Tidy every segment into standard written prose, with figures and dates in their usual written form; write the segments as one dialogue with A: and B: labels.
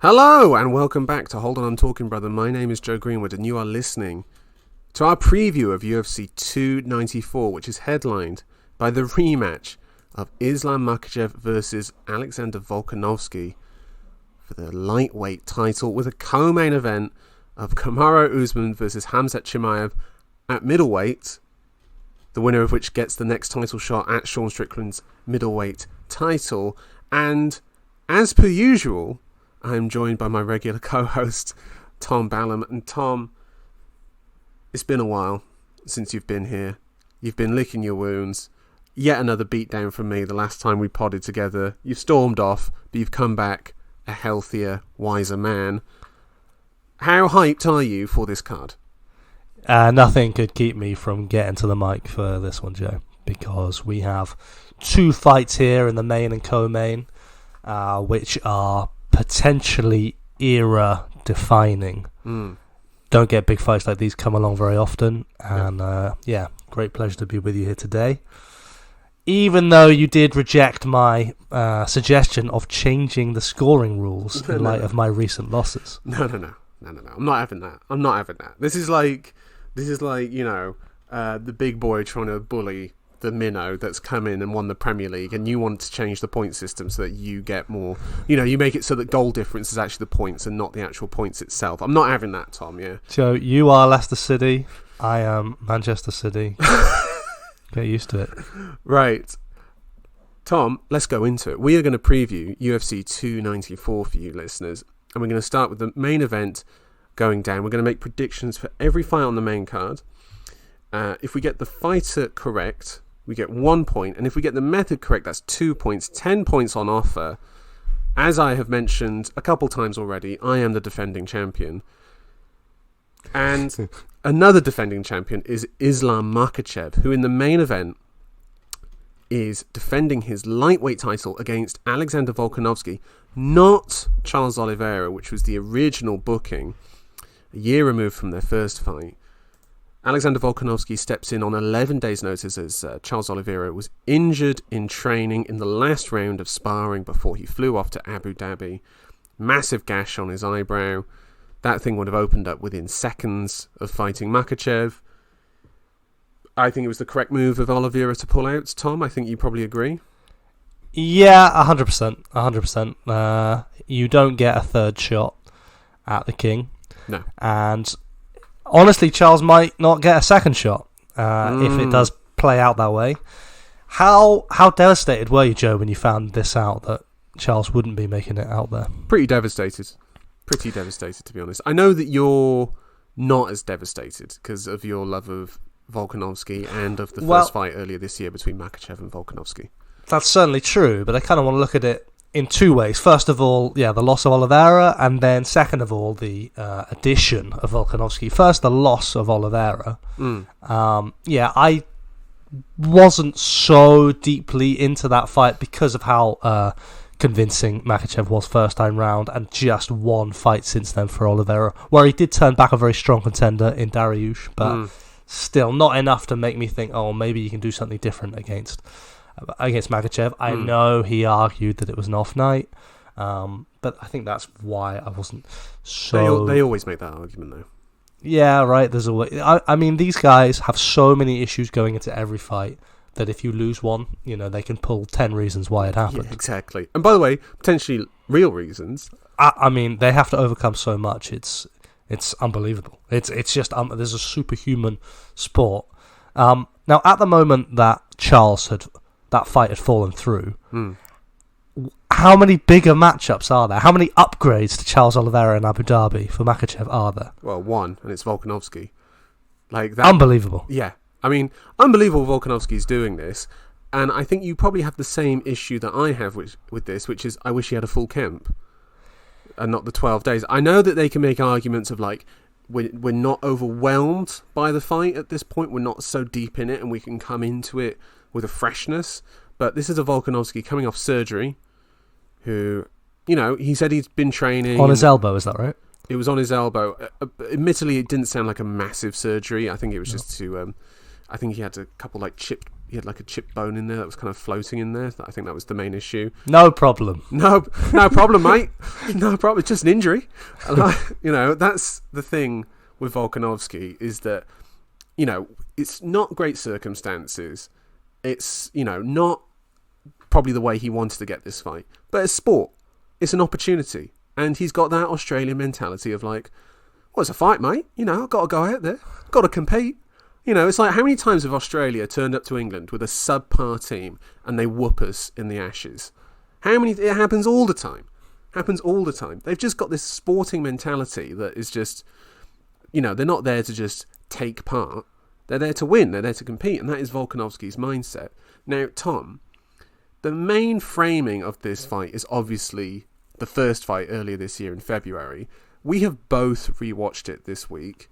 A: Hello and welcome back to Hold On I'm Talking Brother. My name is Joe Greenwood and you are listening to our preview of UFC 294, which is headlined by the rematch of Islam Makhachev versus Alexander Volkanovski for the lightweight title, with a co-main event of Kamaru Usman versus Khamzat Chimaev at middleweight, the winner of which gets the next title shot at Sean Strickland's middleweight title. And as per usual, I'm joined by my regular co-host, Tom Ballum. And Tom, it's been a while since you've been here. You've been licking your wounds. Yet another beatdown from me the last time we podded together. You've stormed off, but you've come back a healthier, wiser man. How hyped are you for this card?
B: Nothing could keep me from getting to the mic for this one, Joe, because we have two fights here in the main and co-main, which are potentially era-defining. Don't get big fights like these come along very often, and great pleasure to be with you here today. Even though you did reject my suggestion of changing the scoring rules in light of my recent losses.
A: No. I'm not having that. This is like the big boy trying to bully the minnow that's come in and won the Premier League, and you want to change the point system so that you get more, you make it so that goal difference is actually the points and not the actual points itself. I'm not having that, Tom. Yeah,
B: Joe, you are Leicester City, I am Manchester City. Get used to it.
A: Right, Tom, let's go into it. We are going to preview UFC 294 for you listeners, and we're going to start with the main event going down. We're going to make predictions for every fight on the main card. If we get the fighter correct, we get 1 point, and if we get the method correct, that's 2 points. 10 points on offer. As I have mentioned a couple times already, I am the defending champion, and another defending champion is Islam Makhachev, who in the main event is defending his lightweight title against Alexander Volkanovski, not Charles Oliveira, which was the original booking a year removed from their first fight. Alexander Volkanovski steps in on 11 days' notice as Charles Oliveira was injured in training in the last round of sparring before he flew off to Abu Dhabi. Massive gash on his eyebrow. That thing would have opened up within seconds of fighting Makhachev. I think it was the correct move of Oliveira to pull out. Tom, I think you probably agree.
B: Yeah, 100%. 100%. You don't get a third shot at the King.
A: No.
B: And honestly, Charles might not get a second shot if it does play out that way. How devastated were you, Joe, when you found this out, that Charles wouldn't be making it out there?
A: Pretty devastated, to be honest. I know that you're not as devastated because of your love of Volkanovski and of the first fight earlier this year between Makhachev and Volkanovski. That's
B: certainly true, but I kind of want to look at it in two ways. First of all, the loss of Oliveira, and then second of all, the addition of Volkanovski. First, the loss of Oliveira. I wasn't so deeply into that fight because of how convincing Makhachev was first time round, and just one fight since then for Oliveira, where he did turn back a very strong contender in Dariush, but still not enough to make me think, oh, maybe you can do something different against Makhachev. I know he argued that it was an off night, but I think that's why I wasn't so...
A: They always make that argument, though.
B: Yeah, right. There's always... I mean, these guys have so many issues going into every fight that if you lose one, they can pull 10 reasons why it happened.
A: Yeah, exactly. And by the way, potentially real reasons.
B: I mean, they have to overcome so much. It's unbelievable. It's just... there's a superhuman sport. Now, at the moment that that fight had fallen through, how many bigger matchups are there? How many upgrades to Charles Oliveira and Abu Dhabi for Makhachev are there?
A: Well, one, and it's Volkanovski. Like that.
B: Unbelievable.
A: Yeah. I mean, unbelievable Volkanovski's doing this, and I think you probably have the same issue that I have with this, which is I wish he had a full camp and not the 12 days. I know that they can make arguments of like, we're not overwhelmed by the fight at this point, we're not so deep in it, and we can come into it with a freshness, but this is a Volkanovski coming off surgery who, he said he's been training...
B: On his elbow, is that right?
A: It was on his elbow. Admittedly, it didn't sound like a massive surgery. I think it was just to... I think he had a couple, he had like a chip bone in there that was kind of floating in there. I think that was the main issue.
B: No problem.
A: No problem, mate. No problem. It's just an injury. And that's the thing with Volkanovski, is that, it's not great circumstances. It's, not probably the way he wanted to get this fight. But it's sport. It's an opportunity. And he's got that Australian mentality of like, well, it's a fight, mate. I've got to go out there. Got to compete. It's like, how many times have Australia turned up to England with a subpar team and they whoop us in the Ashes? It happens all the time. They've just got this sporting mentality that is just, they're not there to just take part. They're there to win. They're there to compete. And that is Volkanovski's mindset. Now, Tom, the main framing of this fight is obviously the first fight earlier this year in February. We have both rewatched it this week.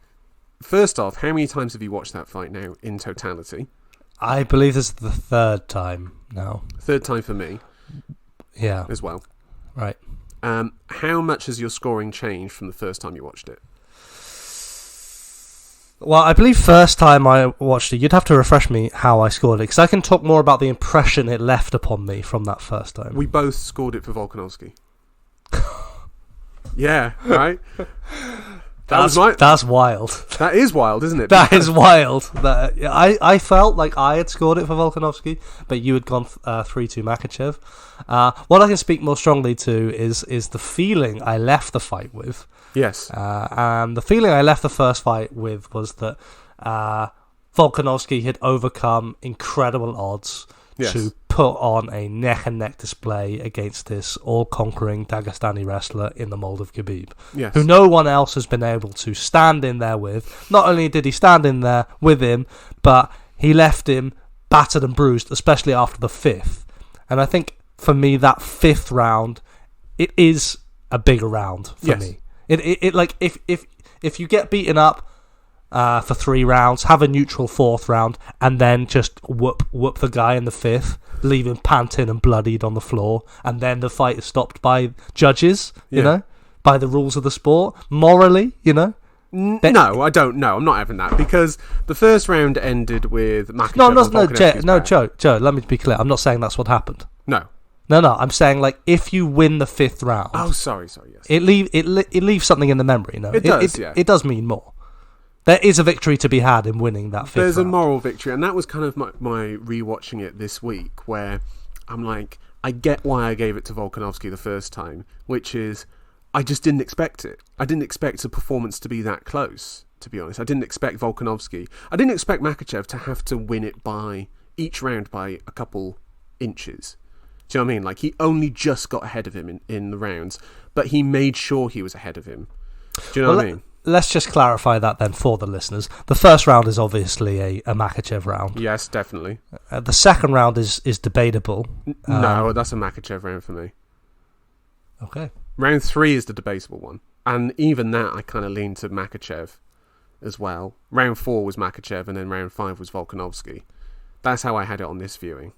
A: First off, how many times have you watched that fight now in totality?
B: I believe this is the third time now.
A: Third time for me.
B: Yeah.
A: As well.
B: Right.
A: How much has your scoring changed from the first time you watched it?
B: Well, I believe first time I watched it, you'd have to refresh me how I scored it, because I can talk more about the impression it left upon me from that first time.
A: We both scored it for Volkanovski. Yeah, right?
B: That's wild.
A: That is wild, isn't it?
B: That is wild. I felt like I had scored it for Volkanovski, but you had gone 3-2 Makhachev. What I can speak more strongly to is the feeling I left the fight with.
A: Yes.
B: And the feeling I left the first fight with was that Volkanovski had overcome incredible odds to put on a neck-and-neck display against this all-conquering Dagestani wrestler in the mould of Khabib, who no one else has been able to stand in there with. Not only did he stand in there with him, but he left him battered and bruised, especially after the fifth. And I think, for me, that fifth round, it is a bigger round for me. It like, if you get beaten up for 3 rounds, have a neutral 4th round, and then just whoop the guy in the 5th, leave him panting and bloodied on the floor, and then the fight is stopped by judges, by the rules of the sport, morally,
A: No, I don't know. I'm not having that, because the first round ended with Makhachev.
B: Joe, let me be clear. I'm not saying that's what happened.
A: No,
B: I'm saying, like, if you win the 5th round...
A: Oh, sorry, yes.
B: It leaves something in the memory,
A: It does,
B: It does mean more. There is a victory to be had in winning that 5th round.
A: There's a moral victory, and that was kind of my rewatching it this week, where I'm like, I get why I gave it to Volkanovski the first time, which is, I just didn't expect it. I didn't expect a performance to be that close, to be honest. I didn't expect Volkanovski. I didn't expect Makhachev to have to win it by each round by a couple inches. Do you know what I mean? Like, he only just got ahead of him in the rounds, but he made sure he was ahead of him. Do you know what I mean?
B: Let's just clarify that then for the listeners. The first round is obviously a Makhachev round.
A: Yes, definitely.
B: The second round is debatable.
A: No, that's a Makhachev round for me.
B: Okay.
A: Round 3 is the debatable one. And even that, I kind of lean to Makhachev as well. Round 4 was Makhachev, and then round 5 was Volkanovski. That's how I had it on this viewing.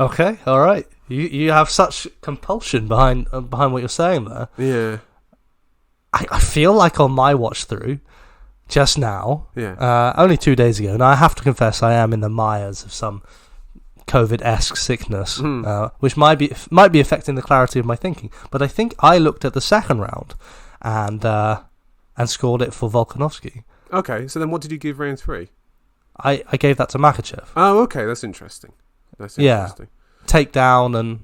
B: Okay, all right. You have such compulsion behind what you're saying there.
A: Yeah.
B: I feel like on my watch through just now, only 2 days ago, and I have to confess I am in the mires of some COVID-esque sickness, which might be affecting the clarity of my thinking. But I think I looked at the second round and scored it for Volkanovski.
A: Okay, so then what did you give round 3?
B: I gave that to Makhachev.
A: Oh, okay, that's interesting.
B: Takedown and...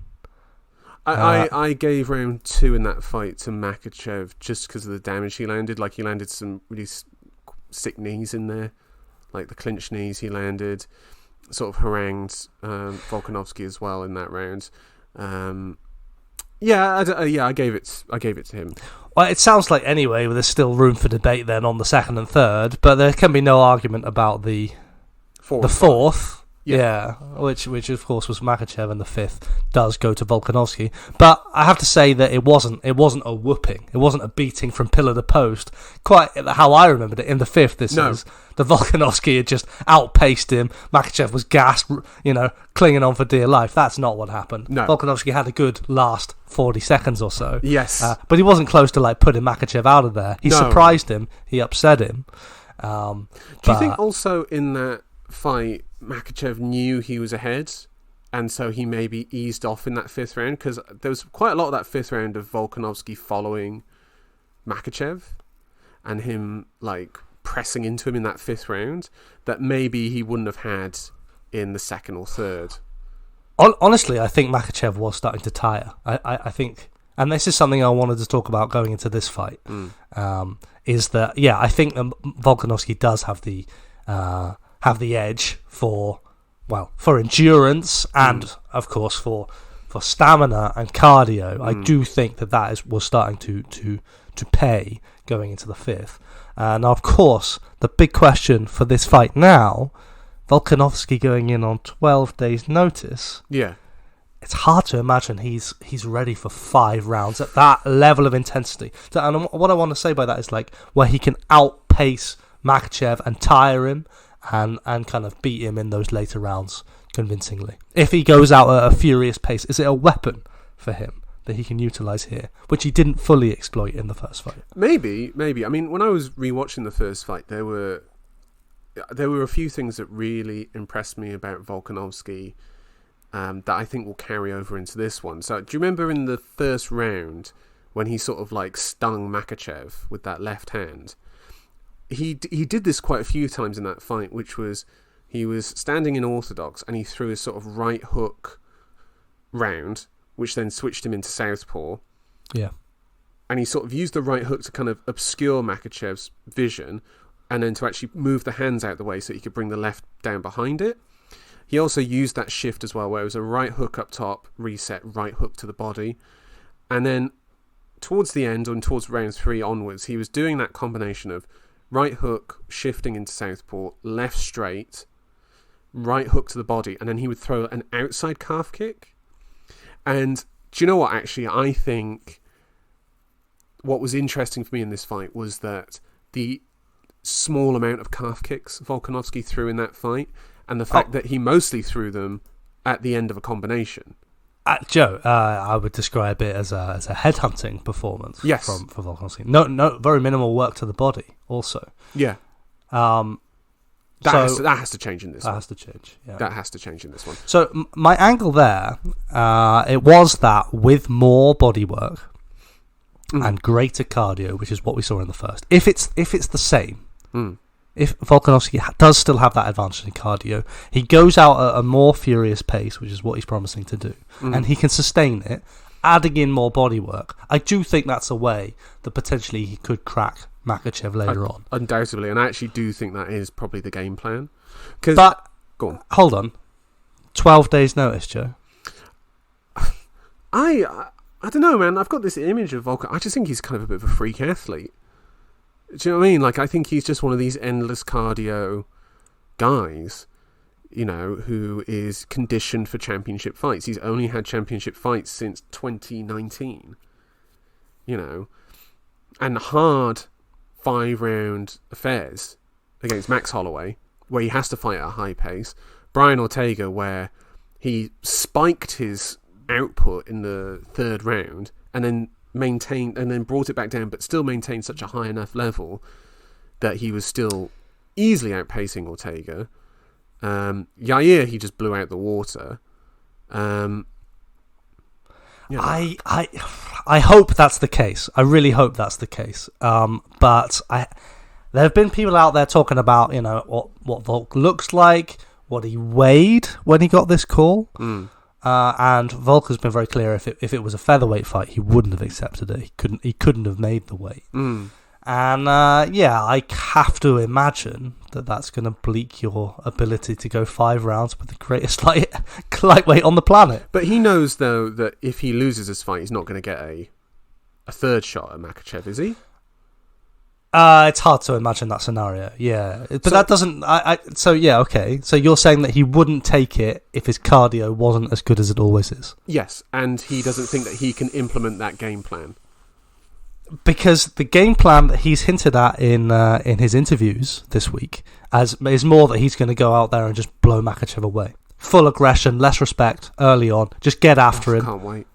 A: I gave round 2 in that fight to Makhachev just because of the damage he landed. Like, he landed some really sick knees in there. Like, the clinch knees he landed. Sort of harangued Volkanovski as well in that round. I gave it to him.
B: Well, it sounds like, anyway, there's still room for debate then on the second and third, but there can be no argument about the fourth. Yeah, which of course was Makhachev, and the 5th does go to Volkanovski. But I have to say that it wasn't a whooping. It wasn't a beating from pillar to post. Quite how I remembered it in the 5th. The Volkanovski had just outpaced him. Makhachev was gassed, clinging on for dear life. That's not what happened.
A: No.
B: Volkanovski had a good last 40 seconds or so.
A: Yes,
B: but he wasn't close to putting Makhachev out of there. He surprised him. He upset him.
A: Do you think also in that fight, Makhachev knew he was ahead, and so he maybe eased off in that 5th round, because there was quite a lot of that 5th round of Volkanovski following Makhachev and him like pressing into him in that 5th round that maybe he wouldn't have had in the 2nd or 3rd.
B: Honestly, I think Makhachev was starting to tire. I think, and this is something I wanted to talk about going into this fight, is that, I think Volkanovski does have the edge for endurance and, of course, for stamina and cardio. I do think that was starting to pay going into the 5th. Now, of course, the big question for this fight now, Volkanovski going in on 12 days' notice.
A: Yeah.
B: It's hard to imagine he's ready for 5 rounds at that level of intensity. And what I want to say by that is like where he can outpace Makhachev and tire him and kind of beat him in those later rounds convincingly. If he goes out at a furious pace, is it a weapon for him that he can utilise here, which he didn't fully exploit in the first fight? Maybe.
A: I mean, when I was rewatching the first fight, there were a few things that really impressed me about Volkanovski that I think will carry over into this one. So, do you remember in the first round when he sort of like stung Makhachev with that left hand? He did this quite a few times in that fight, which was he was standing in orthodox and he threw a sort of right hook round, which then switched him into southpaw.
B: Yeah.
A: And he sort of used the right hook to kind of obscure Makhachev's vision, and then to actually move the hands out the way so he could bring the left down behind it. He also used that shift as well, where it was a right hook up top, reset, right hook to the body. And then towards the end, and towards round 3 onwards, he was doing that combination of right hook, shifting into southpaw, left straight, right hook to the body, and then he would throw an outside calf kick. And do you know what, actually? I think what was interesting for me in this fight was that the small amount of calf kicks Volkanovski threw in that fight, and the fact that he mostly threw them at the end of a combination.
B: Joe, I would describe it as a headhunting performance.
A: Yes.
B: For Volkanovski. No, very minimal work to the body. Also,
A: yeah. That has to change in this one.
B: That has to change. Yeah.
A: That has to change in this one.
B: So my angle there, it was that with more body work and greater cardio, which is what we saw in the first. If it's the same. If Volkanovski does still have that advantage in cardio, he goes out at a more furious pace, which is what he's promising to do, and he can sustain it, adding in more body work. I do think that's a way that potentially he could crack Makhachev later on.
A: Undoubtedly, and I actually do think that is probably the game plan.
B: But,
A: go on.
B: Hold on. 12 days notice, Joe.
A: I don't know, man. I've got this image of Volkan. I just think he's kind of a bit of a freak athlete. Do you know what I mean? Like, I think he's just one of these endless cardio guys, you know, who is conditioned for championship fights. He's only had championship fights since 2019, you know, and hard 5-round affairs against Max Holloway, where he has to fight at a high pace. Brian Ortega, where he spiked his output in the 3rd round and then maintained and then brought it back down, but still maintained such a high enough level that he was still easily outpacing Ortega. Yair, he just blew out the water. You know.
B: I hope that's the case. I really hope that's the case. But there have been people out there talking about, you know, what Volk looks like, what he weighed when he got this call. And Volk has been very clear. If it was a featherweight fight, he wouldn't have accepted it. He couldn't have made the weight. And I have to imagine that that's going to bleak your ability to go 5 rounds with the greatest lightweight on the planet.
A: But he knows, though, that if he loses this fight, he's not going to get a 3rd shot at Makhachev, is he?
B: It's hard to imagine that scenario, yeah. But that doesn't... okay. So you're saying that he wouldn't take it if his cardio wasn't as good as it always is?
A: Yes, and he doesn't think that he can implement that game plan.
B: Because the game plan that he's hinted at in his interviews this week is more that he's going to go out there and just blow Makhachev away. Full aggression, less respect early on. Just get after him.
A: I can't wait.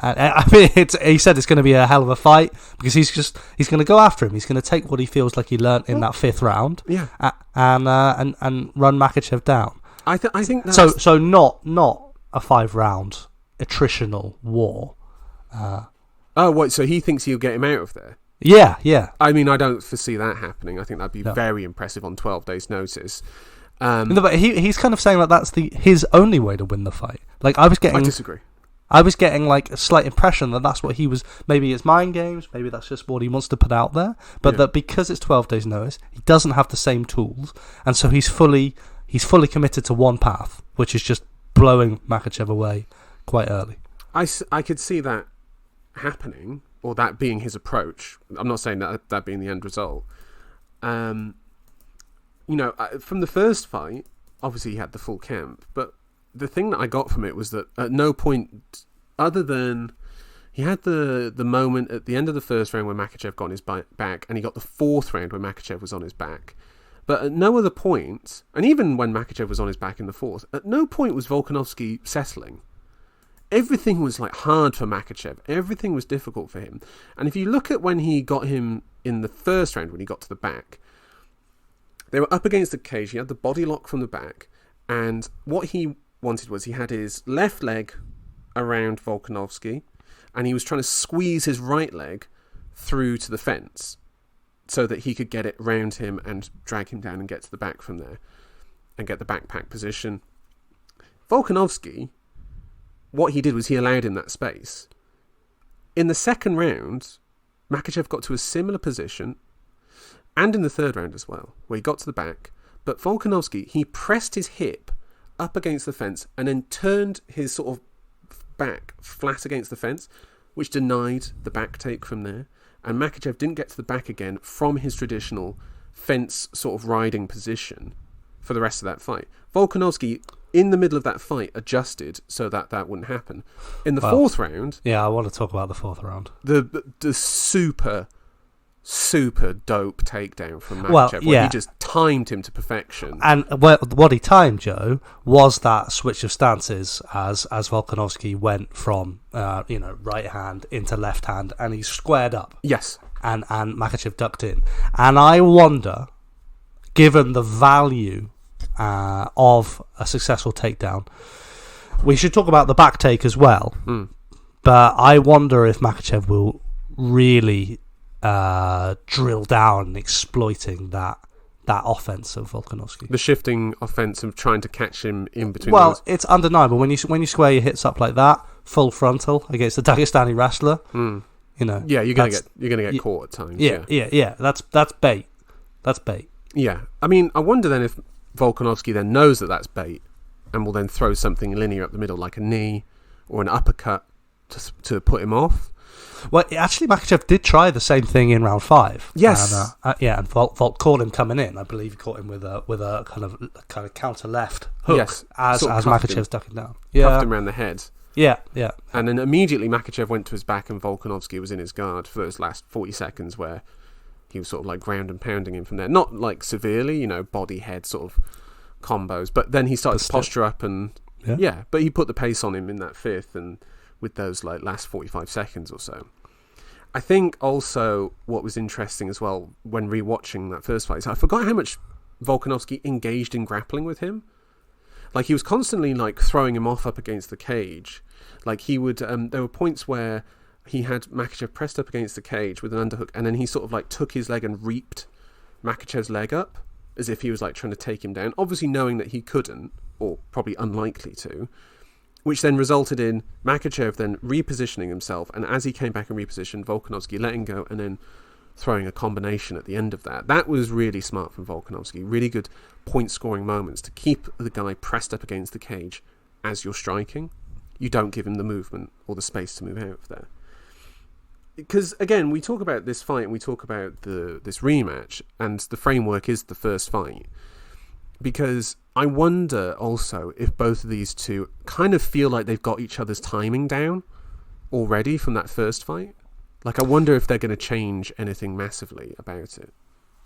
B: I mean, he said it's going to be a hell of a fight because he's going to go after him. He's going to take what he feels like he learnt in that 5th round, and run Makhachev down.
A: I think that's...
B: So not a 5-round attritional war.
A: Oh, what? So he thinks he'll get him out of there?
B: Yeah.
A: I mean, I don't foresee that happening. I think that'd be very impressive on 12 days' notice.
B: No, but he's kind of saying that that's his only way to win the fight. Like I
A: disagree.
B: I was getting like a slight impression that that's what he was. Maybe it's mind games. Maybe that's just what he wants to put out there. But that because it's 12 days' notice, he doesn't have the same tools, and so he's fully committed to one path, which is just blowing Makhachev away quite early.
A: I could see that happening, or that being his approach. I'm not saying that being the end result. From the first fight, obviously he had the full camp, but the thing that I got from it was that at no point, other than he had the moment at the end of the first round where Makhachev got on his back, and he got the fourth round where Makhachev was on his back. But at no other point, and even when Makhachev was on his back in the fourth, at no point was Volkanovski settling. Everything was like hard for Makhachev. Everything was difficult for him. And if you look at when he got him in the first round, when he got to the back, they were up against the cage. He had the body lock from the back. And what he wanted was he had his left leg around Volkanovski, and he was trying to squeeze his right leg through to the fence so that he could get it round him and drag him down and get to the back from there and get the backpack position. Volkanovski, what he did was he allowed him that space. In the second round, Makhachev got to a similar position, and in the third round as well, where he got to the back, but Volkanovski, he pressed his hip up against the fence and then turned his sort of back flat against the fence, which denied the back take from there. And Makhachev didn't get to the back again from his traditional fence sort of riding position for the rest of that fight. Volkanovski, in the middle of that fight, adjusted so that wouldn't happen. In the fourth round...
B: Yeah, I want to talk about the fourth round.
A: The super dope takedown from Makhachev, where he just timed him to perfection.
B: And what he timed, Joe, was that switch of stances as Volkanovski went from right hand into left hand, and he squared up.
A: Yes.
B: And Makhachev ducked in. And I wonder, given the value of a successful takedown, we should talk about the back take as well. But I wonder if Makhachev will really drill down exploiting that offense of Volkanovski.
A: The shifting offense of trying to catch him in between.
B: Well,
A: those.
B: It's undeniable when you square your hits up like that, full frontal against a Dagestani wrestler.
A: Yeah, you're gonna get caught at times.
B: Yeah. That's bait. That's bait.
A: Yeah, I mean, I wonder then if Volkanovski then knows that that's bait and will then throw something linear up the middle, like a knee or an uppercut to put him off.
B: Well, actually, Makhachev did try the same thing in round 5.
A: Yes,
B: and Volk caught him coming in. I believe he caught him with a kind of counter left hook.
A: Yes,
B: as Makhachev's ducking down.
A: Cuffed him around the head.
B: Yeah.
A: And then immediately Makhachev went to his back, and Volkanovski was in his guard for those last 40 seconds, where he was sort of like ground and pounding him from there. Not like severely, body head sort of combos, but then he started to posture up and but he put the pace on him in that fifth, and with those like last 45 seconds or so. I think also what was interesting as well when rewatching that first fight is I forgot how much Volkanovski engaged in grappling with him. Like he was constantly like throwing him off up against the cage. Like he would there were points where he had Makhachev pressed up against the cage with an underhook, and then he sort of like took his leg and reaped Makhachev's leg up as if he was like trying to take him down, obviously knowing that he couldn't, or probably unlikely to, which then resulted in Makhachev then repositioning himself, and as he came back and repositioned, Volkanovski letting go and then throwing a combination at the end of that. That was really smart from Volkanovski. Really good point-scoring moments to keep the guy pressed up against the cage as you're striking. You don't give him the movement or the space to move out of there. Because, again, we talk about this fight and we talk about this rematch, and the framework is the first fight. Because I wonder also if both of these two kind of feel like they've got each other's timing down already from that first fight. Like, I wonder if they're going to change anything massively about it.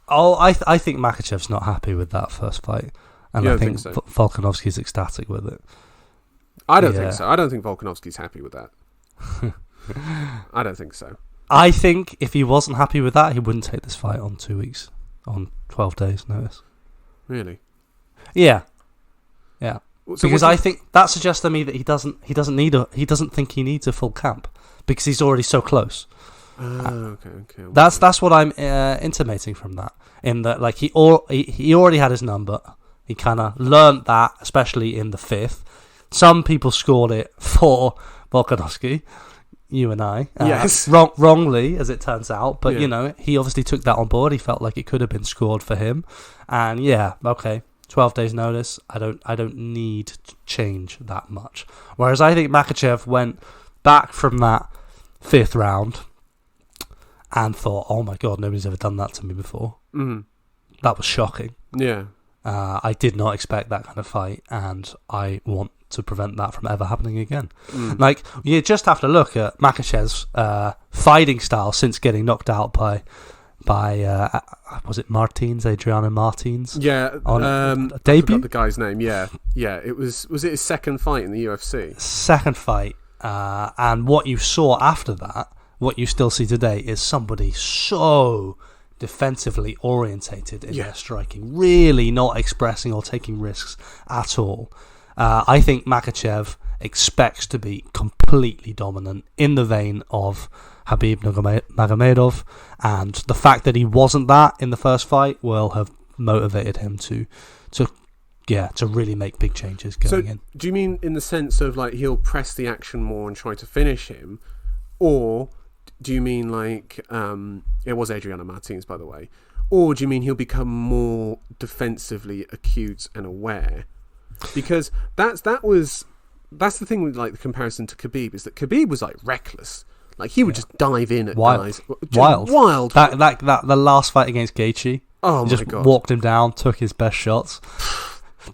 B: Oh, I think Makhachev's not happy with that first fight. And I think so. Volkanovski's ecstatic with it.
A: I don't think so. I don't think Volkanovski's happy with that. I don't think so.
B: I think if he wasn't happy with that, he wouldn't take this fight on 2 weeks, on 12 days notice.
A: Really?
B: Yeah. Because I think that suggests to me that he doesn't think he needs a full camp because he's already so close.
A: Okay.
B: That's what I'm intimating from that. In that, like he already had his number. He kind of learned that, especially in the 5th. Some people scored it for Volkanovski, you and I.
A: Yes.
B: Wrongly, as it turns out. But,
A: Yeah.
B: he obviously took that on board. He felt like it could have been scored for him. And, 12 days notice. I don't need to change that much. Whereas I think Makhachev went back from that 5th round and thought, oh my God, nobody's ever done that to me before.
A: Mm-hmm.
B: That was shocking.
A: Yeah.
B: I did not expect that kind of fight, and I want to prevent that from ever happening again. Like, you just have to look at Makhachev's fighting style since getting knocked out by was it Adriano Martins?
A: Yeah,
B: on
A: I
B: debut.
A: forgot the guy's name. Yeah. It was it his second fight in the UFC?
B: Second fight, and what you saw after that, what you still see today, is somebody so defensively orientated in their striking, really not expressing or taking risks at all. I think Makhachev expects to be completely dominant in the vein of Khabib Nurmagomedov, and the fact that he wasn't that in the first fight will have motivated him to really make big changes going in.
A: Do you mean in the sense of like he'll press the action more and try to finish him, or do you mean like it was Adriano Martins, by the way, or do you mean he'll become more defensively acute and aware? Because that's the thing with like the comparison to Khabib, is that Khabib was like reckless. Like he would just dive in at guys. Wild.
B: That the last fight against Gaethje.
A: Oh my
B: just
A: God.
B: Walked him down, took his best shots,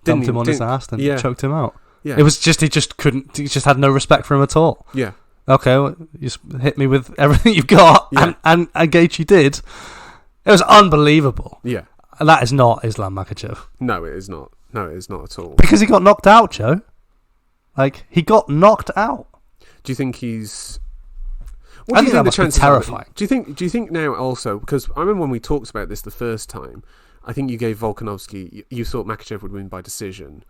B: dumped him on his ass, and choked him out.
A: Yeah.
B: It was just he just had no respect for him at all.
A: Yeah.
B: Okay, well, you just hit me with everything you've got, and Gaethje did. It was unbelievable.
A: Yeah.
B: And that is not Islam Makhachev.
A: No, it is not. No, it is not at all.
B: Because he got knocked out, Joe. Like, he got knocked out.
A: Do you think he's...
B: I think that must be terrifying.
A: Do you think now also, because I remember when we talked about this the first time, I think you gave Volkanovski, you thought Makhachev would win by decision.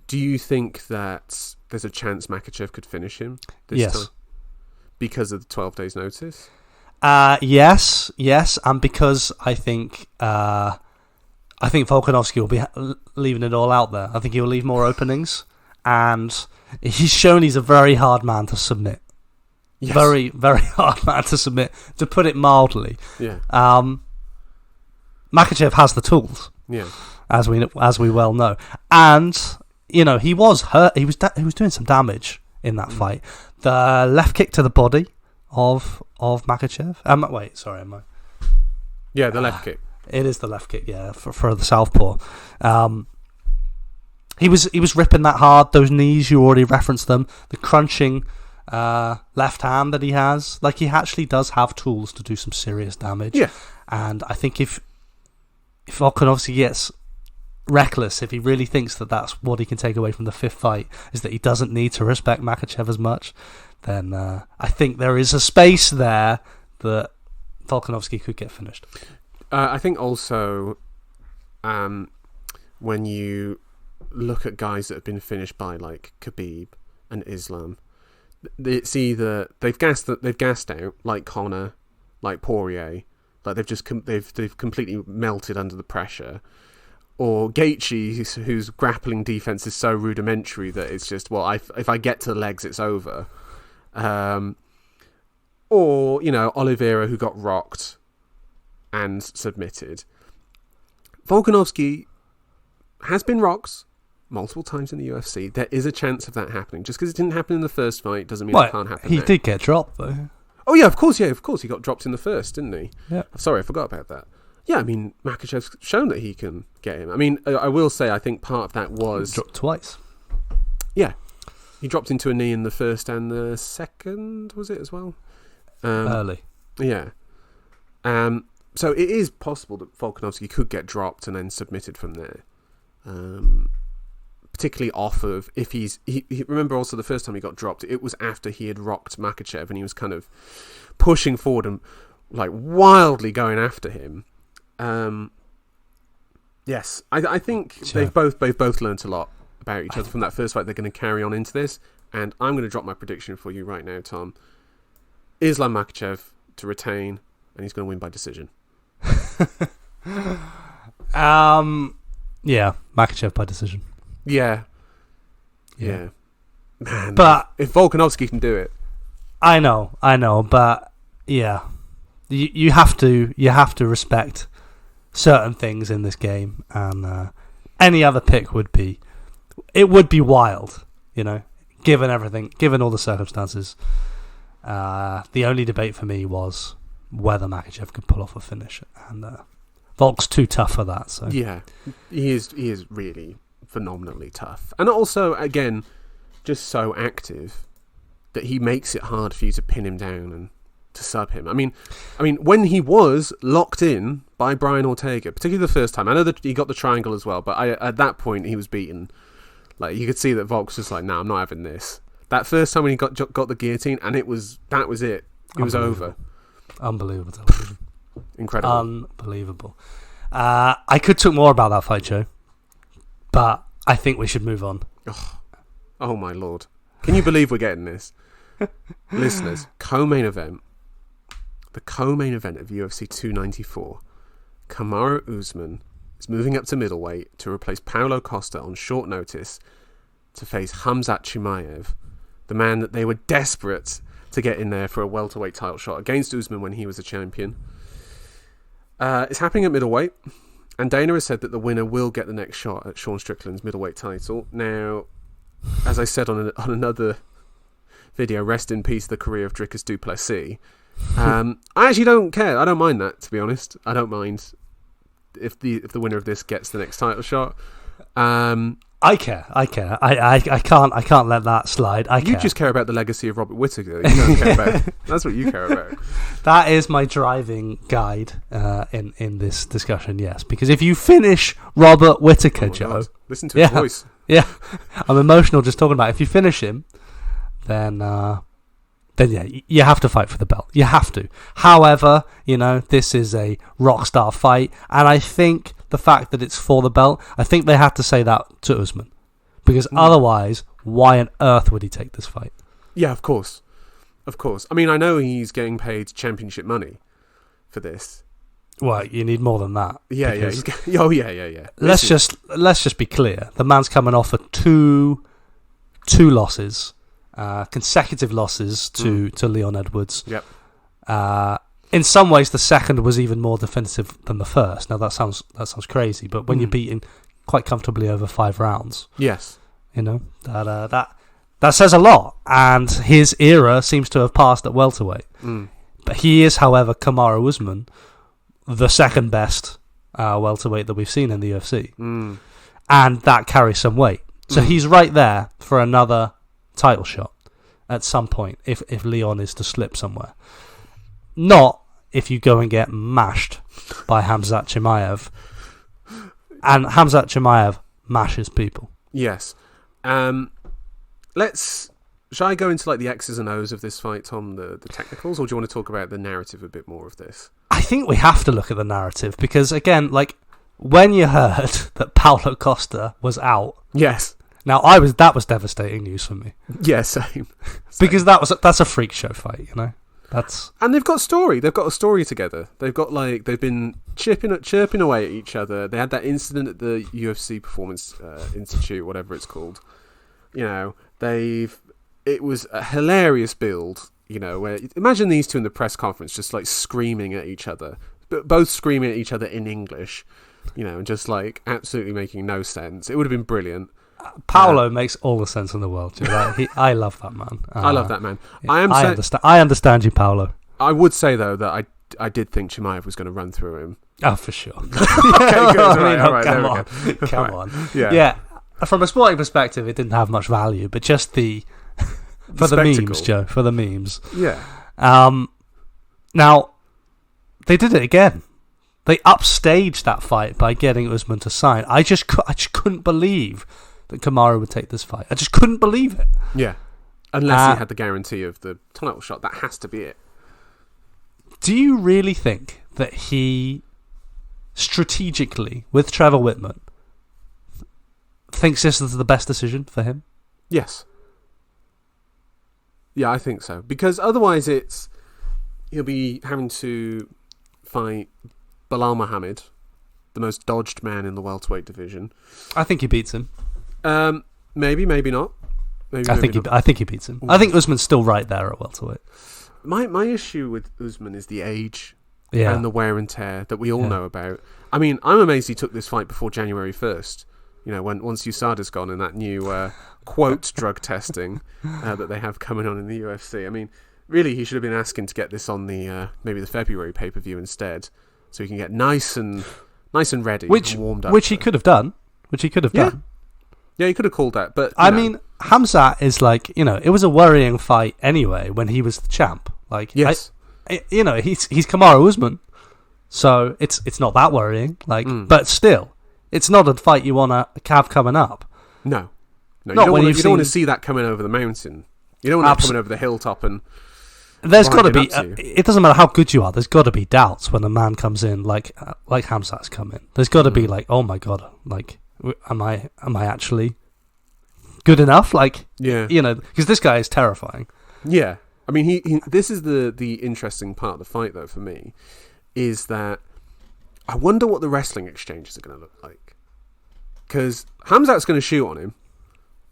A: Do you think that there's a chance Makhachev could finish him this time? Because of the 12 days notice?
B: Yes, and because I think Volkanovski will be leaving it all out there. I think he'll leave more openings, and he's shown he's a very hard man to submit. Yes. Very, very hard man to submit, to put it mildly. Yeah. Makhachev has the tools. Yeah. As we well know, and he was hurt. He was doing some damage in that fight. The left kick to the body of Makhachev.
A: Yeah, the left kick.
B: It is the left kick. Yeah, for the southpaw. He was ripping that hard. Those knees, you already referenced them. The crunching left hand that he has, like, he actually does have tools to do some serious damage. Yeah. And I think if Volkanovski gets reckless, if he really thinks that that's what he can take away from the 5th fight, is that he doesn't need to respect Makhachev as much, then I think there is a space there that Volkanovski could get finished.
A: I think also when you look at guys that have been finished by like Khabib and Islam, it's either they've gassed out, like Conor, like Poirier, like they've completely melted under the pressure, or Gaethje, whose grappling defense is so rudimentary that it's just, if I get to the legs, it's over. Or Oliveira, who got rocked and submitted. Volkanovski has been rocked multiple times in the UFC. There is a chance of that happening. Just because it didn't happen in the first fight doesn't mean it can't happen.
B: He did get dropped though.
A: Oh yeah, of course. He got dropped in the first, didn't he?
B: Yeah.
A: Sorry, I forgot about that. Yeah, I mean, Makhachev's shown that he can get him. I mean, I will say, I think part of that was...
B: He dropped twice.
A: Yeah. He dropped into a knee in the first and the second, was it, as well?
B: Early.
A: Yeah. So it is possible that Volkanovski could get dropped and then submitted from there. Particularly off of... remember also the first time he got dropped, it was after he had rocked Makhachev and he was kind of pushing forward and like wildly going after him. Yes, I think they've both learnt a lot about each other from that first fight, they're going to carry on into this. And I'm going to drop my prediction for you right now, Tom. Islam Makhachev to retain, and he's going to win by decision.
B: Yeah, Makhachev by decision.
A: Yeah. Man,
B: but
A: if Volkanovski can do it,
B: I know, but yeah, you have to respect certain things in this game, and any other pick would be wild, given everything, given all the circumstances. The only debate for me was whether Makhachev could pull off a finish, and Volk's too tough for that. So
A: yeah, he is really phenomenally tough, and also again, just so active that he makes it hard for you to pin him down and to sub him. I mean, when he was locked in by Brian Ortega, particularly the first time, I know that he got the triangle as well, but at that point he was beaten. Like, you could see that Volk's just like, no, I'm not having this. That first time when he got the guillotine, and that was it. It was over.
B: Unbelievable television.
A: Incredible.
B: Unbelievable. I could talk more about that fight, Joe, but I think we should move on.
A: Oh my lord. Can you believe we're getting this? Listeners, co-main event. The co-main event of UFC 294. Kamaru Usman is moving up to middleweight to replace Paulo Costa on short notice to face Khamzat Chimaev, the man that they were desperate to get in there for a welterweight title shot against Usman when he was a champion. It's happening at middleweight, and Dana has said that the winner will get the next shot at Sean Strickland's middleweight title. Now, as I said on another video, rest in peace the career of Dricus du Plessis. I actually don't care. I don't mind that, to be honest. I don't mind if the winner of this gets the next title shot.
B: I care. I can't let that slide.
A: You just care about the legacy of Robert Whittaker. You don't care about. That's what you care about.
B: That is my driving guide in this discussion. Yes, because if you finish Robert Whittaker, Joe,
A: God. Listen to his voice.
B: Yeah, I'm emotional just talking about it. If you finish him, then yeah, you have to fight for the belt. You have to. However, this is a rock star fight, and I think the fact that it's for the belt, I think they had to say that to Usman, because otherwise, why on earth would he take this fight? Yeah,
A: of course. I mean, I know he's getting paid championship money for this.
B: Well, you need more than that.
A: Yeah. Yeah.
B: Let's just be clear. The man's coming off of two losses. Consecutive losses to Leon Edwards.
A: Yep.
B: In some ways, the second was even more definitive than the first. Now that sounds crazy, but when you're beaten quite comfortably over 5 rounds,
A: yes,
B: that says a lot. And his era seems to have passed at welterweight. But he is, however, Kamaru Usman, the second best welterweight that we've seen in the UFC, and that carries some weight. So he's right there for another title shot at some point if Leon is to slip somewhere. Not if you go and get mashed by Khamzat Chimaev. And Khamzat Chimaev mashes people.
A: Yes. Shall I go into like the X's and O's of this fight, Tom, the technicals, or do you want to talk about the narrative a bit more of this?
B: I think we have to look at the narrative because, again, like when you heard that Paulo Costa was out,
A: yes.
B: Now that was devastating news for me.
A: Yeah, same.
B: Because that's a freak show fight, And
A: they've got story. They've got a story together. They've been chirping away at each other. They had that incident at the UFC Performance Institute, whatever it's called. It was a hilarious build. Where imagine these two in the press conference just like screaming at each other, but both screaming at each other in English. And just like absolutely making no sense. It would have been brilliant.
B: Paulo makes all the sense in the world. I love that man.
A: I love that man.
B: Yeah, I understand you, Paulo.
A: I would say though that I did think Chimaev was going to run through him.
B: Oh, for sure.
A: Okay, good. All right,
B: come on. Yeah. From a sporting perspective, it didn't have much value, but just the memes, Joe, for the memes.
A: Yeah.
B: Now they did it again. They upstaged that fight by getting Usman to sign. I just couldn't believe that Kamaru would take this fight. I just couldn't believe it.
A: Yeah. Unless he had the guarantee of the title shot. That has to be it.
B: Do you really think that he strategically, with Trevor Whitman, thinks this is the best decision for him?
A: Yes. Yeah, I think so. Because otherwise he'll be having to fight Bilal Muhammad, the most dodged man in the welterweight division.
B: I think he beats him.
A: Maybe not.
B: I think he beats him. Ooh. I think Usman's still right there at welterweight.
A: My issue with Usman is the age and the wear and tear that we all know about. I mean, I'm amazed he took this fight before January 1st. You know, once USADA's gone and that new quote drug testing that they have coming on in the UFC. I mean, really, he should have been asking to get this on the maybe the February pay-per-view instead, so he can get nice and ready and warmed up.
B: Which he could have done.
A: Yeah, he could have called that. But
B: I mean, Khamzat is like, it was a worrying fight anyway when he was the champ. Like,
A: yes,
B: he's Kamaru Usman, so it's not that worrying. Like, but still, it's not a fight you want to have coming up.
A: No, you don't want to see that coming over the mountain. You don't want that coming over the hilltop and.
B: There's got to be. It doesn't matter how good you are. There's got to be doubts when a man comes in like Khamzat's come in. There's got to be like, oh my god, like, am I actually good enough? Like, because this guy is terrifying.
A: Yeah, I mean, he this is the interesting part of the fight though for me, is that I wonder what the wrestling exchanges are going to look like, because Khamzat's going to shoot on him.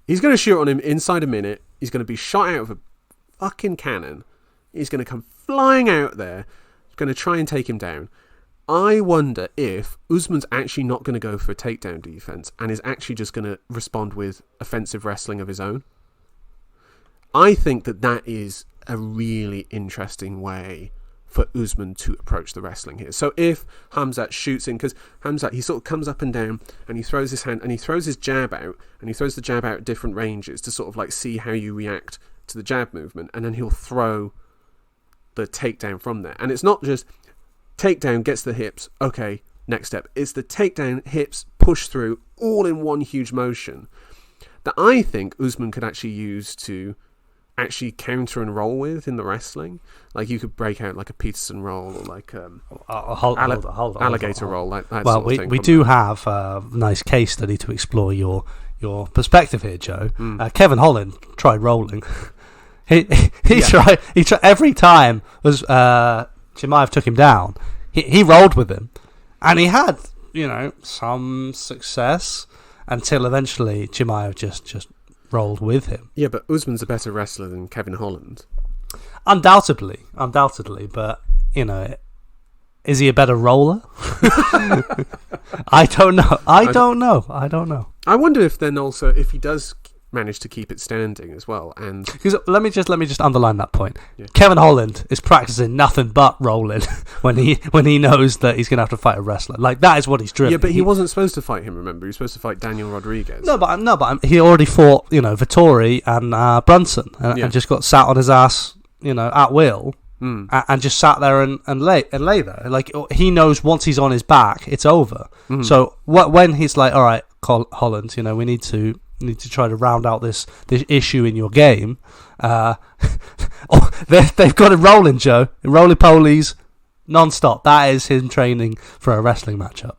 A: He's going to shoot on him inside a minute. He's going to be shot out of a fucking cannon. He's going to come flying out there, going to try and take him down. I wonder if Usman's actually not going to go for a takedown defense and is actually just going to respond with offensive wrestling of his own. I think that is a really interesting way for Usman to approach the wrestling here. So if Khamzat shoots in, because Khamzat, he sort of comes up and down and he throws his hand and he throws his jab out, and he throws the jab out at different ranges to sort of like see how you react to the jab movement, and then he'll throw the takedown from there. And it's not just takedown, gets the hips, okay, next step. It's the takedown, hips, push through, all in one huge motion that I think Usman could actually use to actually counter and roll with in the wrestling. Like, you could break out like a Peterson roll or like alligator roll, like that sort of thing.
B: We do have a nice case study to explore your perspective here, Joe. Kevin Holland tried rolling. He tried every time was Chimaev took him down. He rolled with him, and he had some success until eventually Chimaev just rolled with him.
A: Yeah, but Usman's a better wrestler than Kevin Holland.
B: Undoubtedly, but is he a better roller? I don't know. I don't know.
A: I wonder if then also if he does manage to keep it standing as well, and
B: because let me just underline that point.
A: Yeah.
B: Kevin Holland is practicing nothing but rolling when he knows that he's going to have to fight a wrestler. Like, that is what he's driven.
A: Yeah, but he wasn't supposed to fight him. Remember, he was supposed to fight Daniel Rodriguez.
B: No, but he already fought Vettori and Brunson, and just got sat on his ass, at will. And just sat there and lay there. Like, he knows once he's on his back, it's over. So when he's like, all right, Holland, we need to try to round out this issue in your game. They've got him rolling, Joe. Roly-polies, non-stop. That is him training for a wrestling matchup.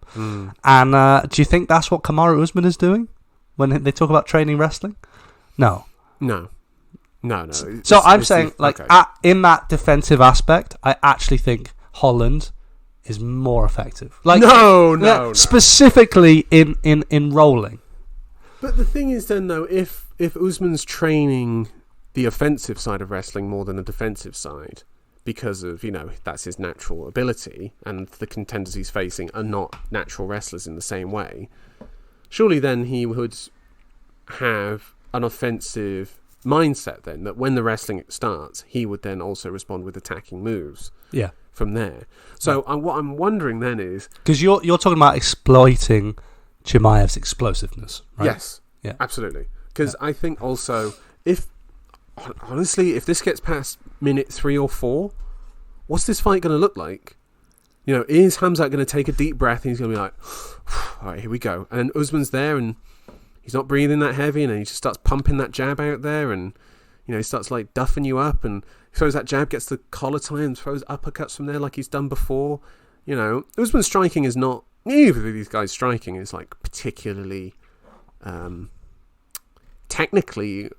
B: And do you think that's what Kamaru Usman is doing when they talk about training wrestling? No. So I'm saying, in that defensive aspect, I actually think Holland is more effective. Like, no. Specifically in rolling.
A: But the thing is then, though, if Usman's training the offensive side of wrestling more than the defensive side, because of, that's his natural ability, and the contenders he's facing are not natural wrestlers in the same way, surely then he would have an offensive mindset then, that when the wrestling starts, he would then also respond with attacking moves.
B: Yeah.
A: From there. So what I'm wondering then is,
B: because you're talking about exploiting Chimaev's explosiveness, right?
A: Yes. Yeah. Absolutely. Because I think also, if this gets past minute 3 or 4, what's this fight going to look like? Is Khamzat going to take a deep breath and he's going to be like, all right, here we go. And then Usman's there and he's not breathing that heavy, and then he just starts pumping that jab out there, and he starts like duffing you up, and throws that jab, gets the collar tie, and throws uppercuts from there like he's done before. Usman's striking is not, neither of these guys' striking is like particularly technically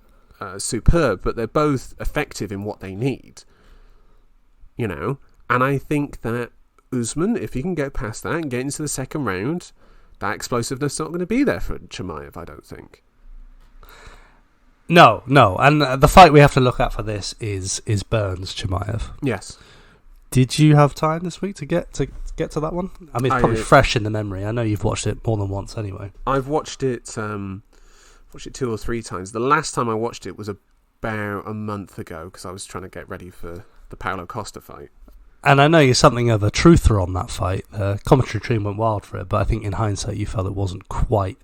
A: superb, but they're both effective in what they need. You know, and I think that Usman, if he can get past that and get into the second round, that explosiveness is not going to be there for Chimaev, I don't think.
B: No, and the fight we have to look at for this is Burns Chimaev.
A: Yes.
B: Did you have time this week to get to that one? I mean, it's probably fresh in the memory. I know you've watched it more than once anyway.
A: I've watched it 2 or 3 times. The last time I watched it was about a month ago because I was trying to get ready for the Paulo Costa fight.
B: And I know you're something of a truther on that fight. The commentary team went wild for it, but I think in hindsight you felt it wasn't quite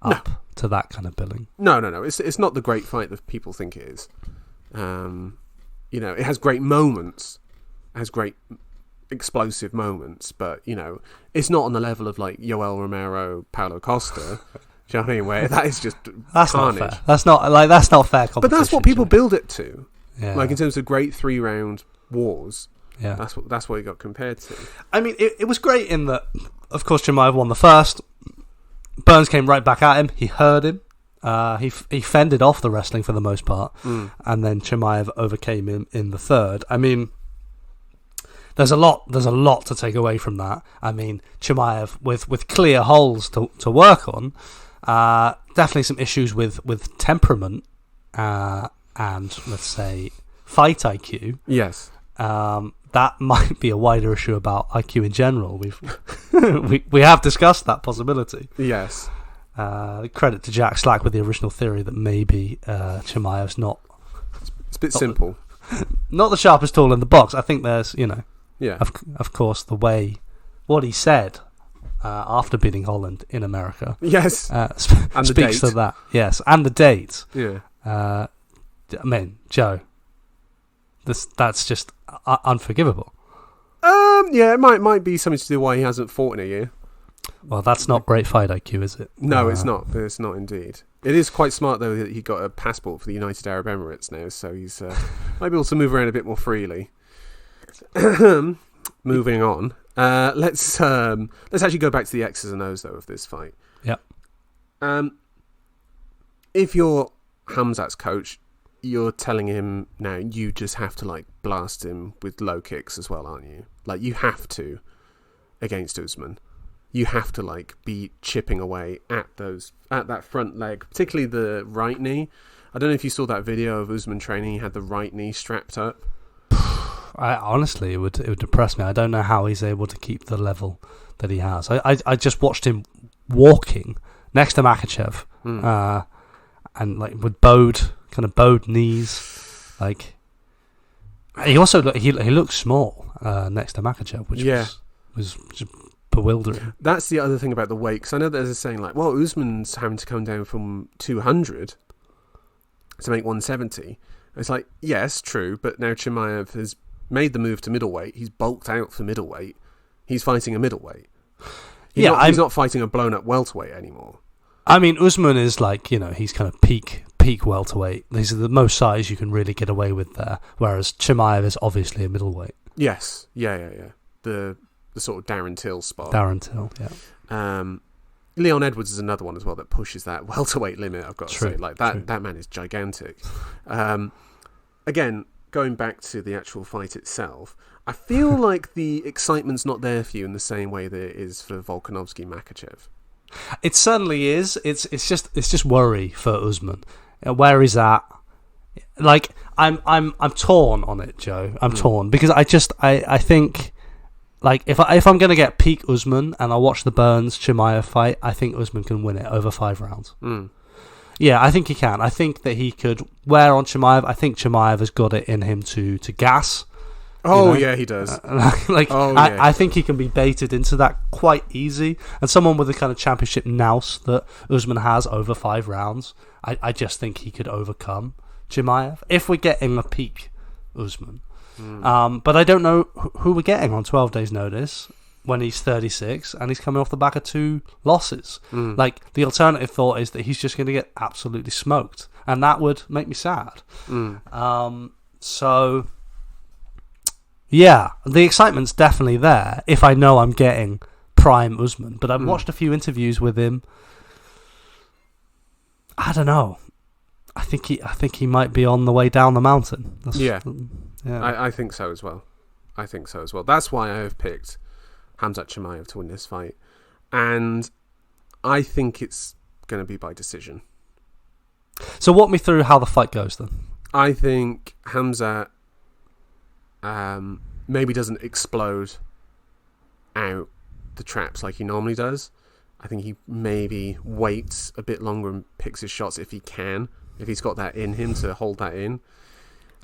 B: up to that kind of billing.
A: No. It's not the great fight that people think it is. You know, it has great moments. It has great explosive moments, but, you know, it's not on the level of, like, Yoel Romero, Paulo Costa. Do you know what I mean? Where that is just
B: that's
A: carnage.
B: Not fair. That's not fair competition.
A: But that's what people build it to.
B: Yeah.
A: Like, in terms of great 3-round wars.
B: Yeah.
A: That's what it got compared to.
B: I mean, it was great in that, of course, Chimaev won the first. Burns came right back at him. He heard him. He fended off the wrestling for the most part. And then Chimaev overcame him in the third. I mean, there's a lot to take away from that. I mean, Chimaev with clear holes to work on. Definitely some issues with temperament and, let's say, fight IQ.
A: Yes.
B: That might be a wider issue about IQ in general. We have discussed that possibility.
A: Yes.
B: Credit to Jack Slack with the original theory that maybe Chimaev's not.
A: It's a bit simple.
B: Not the sharpest tool in the box. I think there's, you know,
A: yeah.
B: Of course, what he said after beating Holland in America.
A: Yes. And
B: speaks to that. Yes, and the date.
A: Yeah.
B: I mean, Joe. That's just unforgivable.
A: Yeah, it might be something to do why he hasn't fought in a year.
B: Well, that's not great fight IQ, is it?
A: No, it's not. It's not indeed. It is quite smart though that he got a passport for the United Arab Emirates now, so he's might be able to move around a bit more freely. Moving on, let's actually go back to the X's and O's though of this fight.
B: Yep.
A: If you're Khamzat's coach, you're telling him now you just have to like blast him with low kicks as well, aren't you? Like you have to against Usman. You have to like be chipping away at that front leg, particularly the right knee. I don't know if you saw that video of Usman training. He had the right knee strapped up.
B: Honestly, it would depress me. I don't know how he's able to keep the level that he has. I just watched him walking next to Makhachev, and like with bowed knees. Like he also he looked small next to Makhachev, which was just bewildering.
A: That's the other thing about the weight, because I know there's a saying like, well, Usman's having to come down from 200 to make 170. It's like, yes, true, but now Chimaev has made the move to middleweight. He's bulked out for middleweight. He's fighting a middleweight. He's not fighting a blown up welterweight anymore.
B: I mean, Usman is like, you know, he's kind of peak welterweight. These are the most size you can really get away with there, whereas Chimaev is obviously a middleweight.
A: Yes, yeah. The sort of Darren Till spot.
B: Darren Till, yeah.
A: Leon Edwards is another one as well that pushes that welterweight limit, I've got to say. Like that man is gigantic. Again, going back to the actual fight itself, I feel like the excitement's not there for you in the same way that it is for Volkanovski Makhachev.
B: It certainly is. It's just worry for Usman. Where he's at. Like I'm torn on it, Joe. I'm torn because I think like if I'm gonna get peak Usman and I watch the Burns Chimaev fight, I think Usman can win it over 5 rounds. Yeah, I think he can. I think that he could wear on Chimaev. I think Chimaev has got it in him to gas.
A: Oh,
B: you know?
A: yeah, he does.
B: I think he can be baited into that quite easy. And someone with the kind of championship nous that Usman has over 5 rounds, I just think he could overcome Chimaev if we're getting a peak Usman. But I don't know who we're getting on 12 days' notice when he's 36 and he's coming off the back of 2 losses. Like, the alternative thought is that he's just going to get absolutely smoked. And that would make me sad. So... yeah, the excitement's definitely there if I know I'm getting prime Usman. But I've watched a few interviews with him. I don't know. I think he might be on the way down the mountain.
A: Yeah. I think so as well. That's why I have picked Khamzat Chimaev to win this fight. And I think it's going to be by decision.
B: So walk me through how the fight goes then.
A: I think Khamzat maybe doesn't explode out the traps like he normally does. I think he maybe waits a bit longer and picks his shots if he can. If he's got that in him to hold that in.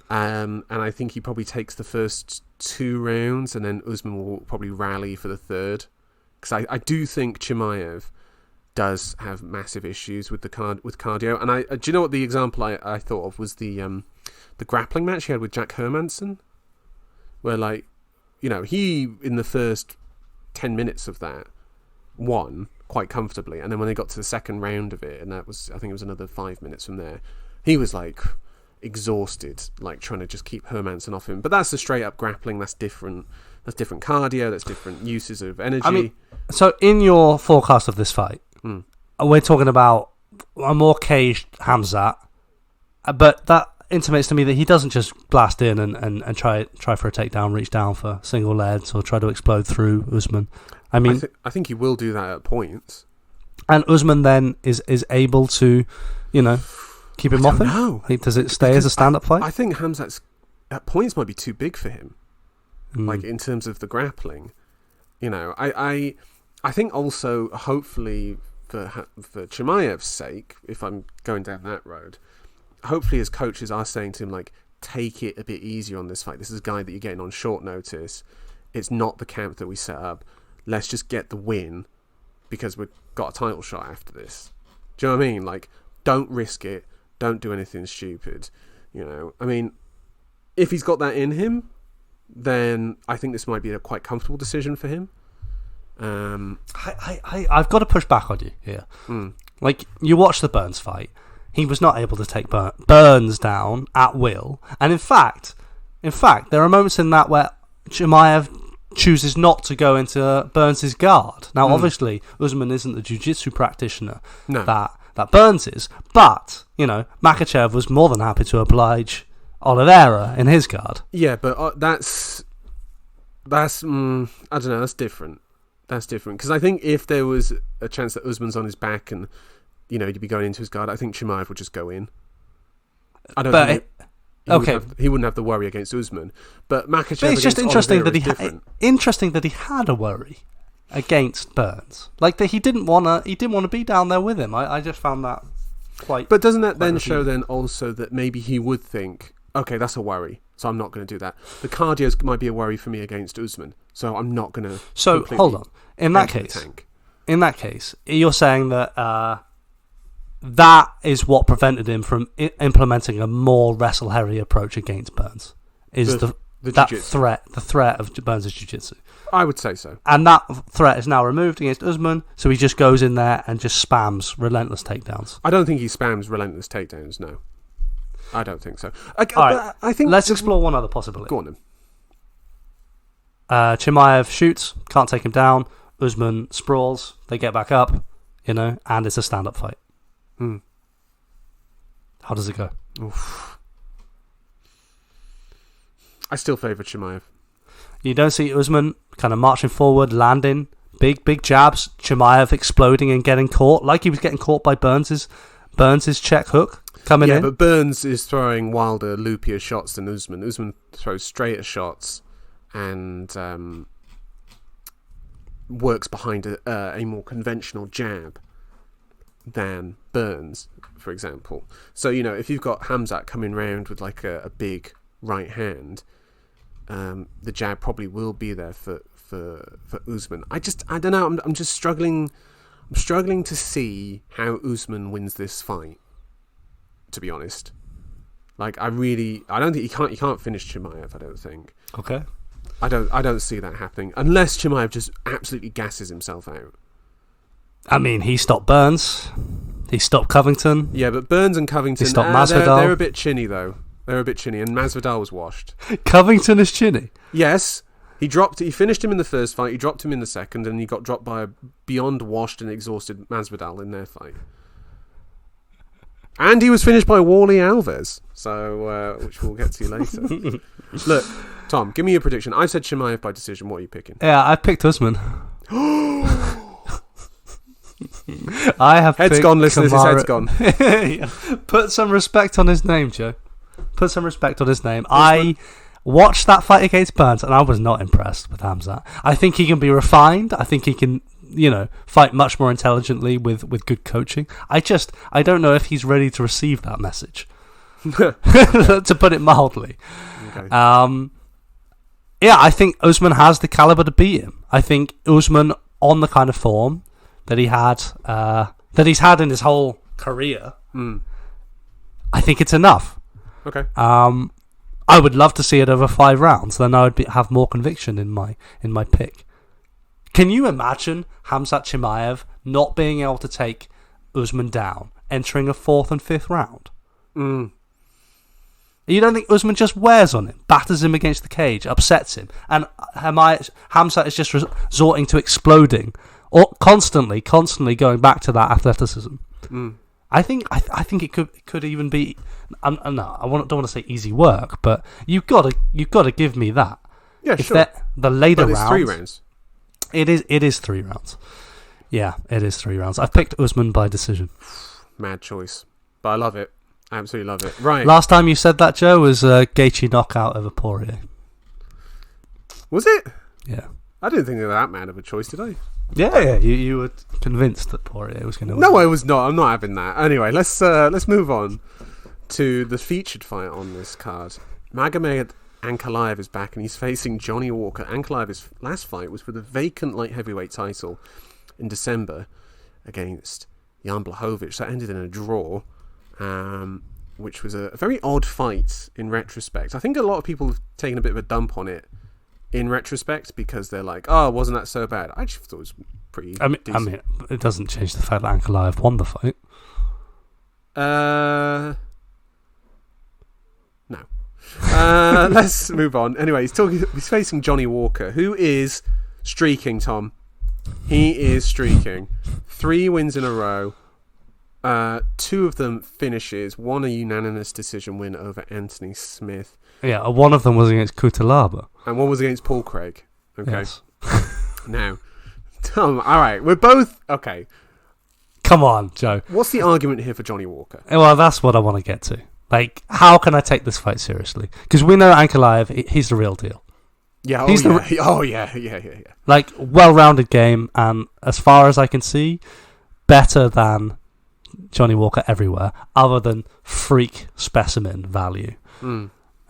A: And I think he probably takes the first 2 rounds and then Usman will probably rally for the third. Because I do think Chimaev does have massive issues with cardio. And do you know what the example I thought of was the grappling match he had with Jack Hermansson? Where, like, you know, he, in the first 10 minutes of that, won quite comfortably, and then when they got to the second round of it, and I think it was another 5 minutes from there, he was like exhausted, like trying to just keep Hermansson off him. But that's the straight up grappling. That's different cardio. That's different uses of energy.
B: I mean, so in your forecast of this fight, we're talking about a more caged Khamzat, but that intimates to me that he doesn't just blast in and try for a takedown, reach down for single legs, or try to explode through Usman. I mean,
A: I think he will do that at points. And
B: Usman then is able to, you know, keep him off him?
A: No.
B: Does it stay as a stand-up fight?
A: I think Khamzat's at points might be too big for him. Like, in terms of the grappling. You know, I think also, hopefully, for Chimaev's sake, if I'm going down that road, hopefully his coaches are saying to him, like, take it a bit easier on this fight. This is a guy that you're getting on short notice. It's not the camp that we set up. Let's just get the win because we've got a title shot after this. Do you know what I mean? Like, don't risk it. Don't do anything stupid. You know, I mean, if he's got that in him, then I think this might be a quite comfortable decision for him.
B: I've got to push back on you here. Like, you watch the Burns fight. He was not able to take Burns down at will. And in fact, there are moments in that where Chimaev chooses not to go into Burns' guard. Now, obviously, Usman isn't the jiu-jitsu practitioner that Burns is, but, you know, Makhachev was more than happy to oblige Oliveira in his guard.
A: Yeah, but that's I don't know, that's different. That's different. Because I think if there was a chance that Usman's on his back and, you know, he'd be going into his guard, I think Chimaev would just go in. I don't think... He wouldn't have the worry against Usman, but Makhachev. But it's just interesting
B: that he had a worry against Burns, like that he didn't want to be down there with him. I just found that quite.
A: But doesn't that then show then also that maybe he would think, okay, that's a worry, so I'm not going to do that. The cardio might be a worry for me against Usman, so I'm not going to.
B: So hold on. In that case, you're saying that. That is what prevented him from implementing a more wrestle-heavy approach against Burns. Is the threat of Burns' jiu-jitsu?
A: I would say so.
B: And that threat is now removed against Usman, so he just goes in there and just spams relentless takedowns.
A: I don't think he spams relentless takedowns. No, I don't think so.
B: All right, I think let's explore one other possibility.
A: Go on then.
B: Chimaev shoots, can't take him down. Usman sprawls. They get back up, you know, and it's a stand-up fight. How does it go?
A: Oof. I still favour Chimaev.
B: You don't see Usman kind of marching forward, landing big jabs. Chimaev exploding and getting caught, like he was getting caught by Burns's check hook coming in.
A: Yeah, but Burns is throwing wilder, loopier shots than Usman. Usman throws straighter shots and works behind a more conventional jab than Burns, for example. So, you know, if you've got Khamzat coming round with like a big right hand, the jab probably will be there for Usman. I don't know. I'm just struggling. I'm struggling to see how Usman wins this fight. To be honest, like I don't think he can't finish Chimaev. I don't think.
B: Okay.
A: I don't see that happening unless Chimaev just absolutely gasses himself out.
B: I mean, he stopped Burns. He stopped Covington.
A: Yeah, but Burns and Covington...
B: He stopped Masvidal.
A: They're a bit chinny, though. They're a bit chinny, and Masvidal was washed.
B: Covington is chinny?
A: Yes. He finished him in the first fight, he dropped him in the second, and he got dropped by a beyond washed and exhausted Masvidal in their fight. And he was finished by Wally Alves, so which we'll get to later. Look, Tom, give me your prediction. I said Chimaev by decision. What are you picking?
B: Yeah, I picked Usman. I have
A: head's
B: picked
A: gone, listeners. His head's gone.
B: Yeah. Put some respect on his name, Joe. Put some respect on his name. I watched that fight against Burns, and I was not impressed with Khamzat. I think he can be refined. I think he can, fight much more intelligently with good coaching. I don't know if he's ready to receive that message, to put it mildly.
A: Okay.
B: I think Usman has the caliber to beat him. I think Usman, on the kind of form that he's had in his whole career, I think it's enough.
A: Okay.
B: I would love to see it over 5 rounds. Then I would have more conviction in my pick. Can you imagine Khamzat Chimaev not being able to take Usman down, entering a 4th and 5th round? You don't think Usman just wears on him, batters him against the cage, upsets him, and Khamzat is just resorting to exploding, or constantly going back to that athleticism? I think it could even be. No, don't want to say easy work, but you've got to give me that.
A: Yeah, sure.
B: The later rounds.
A: It's 3 rounds.
B: It is 3 rounds. Yeah, it is 3 rounds. I've picked Usman by decision.
A: Mad choice, but I love it. I absolutely love it. Right.
B: Last time you said that, Joe, was Gaethje knockout over Poirier.
A: Was it?
B: Yeah.
A: I didn't think they were that mad of a choice, did I?
B: Yeah. You were convinced that Poirier was going to win.
A: No, I was not. I'm not having that. Anyway, let's move on to the featured fight on this card. Magomed Ankalaev is back, and he's facing Johnny Walker. Ankalaev's last fight was for the vacant light heavyweight title in December against Jan Blachowicz. That ended in a draw, which was a very odd fight in retrospect. I think a lot of people have taken a bit of a dump on it in retrospect because they're like, oh, wasn't that so bad? I actually thought it was pretty decent.
B: I mean, it doesn't change the fact that Ankalaev won the fight.
A: No. Let's move on. Anyway, he's facing Johnny Walker, who is streaking, Tom. He is streaking. 3 wins in a row. 2 of them finishes. 1 a unanimous decision win over Anthony Smith.
B: Yeah, one of them was against Kutalaba.
A: And 1 was against Paul Craig. Okay.
B: Yes.
A: Now, Tom, alright, we're both... Okay.
B: Come on, Joe.
A: What's the argument here for Johnny Walker?
B: Well, that's what I want to get to. Like, how can I take this fight seriously? Because we know Ankalaev, he's the real deal.
A: Yeah, yeah.
B: Like, well-rounded game, and as far as I can see, better than Johnny Walker everywhere, other than freak specimen value.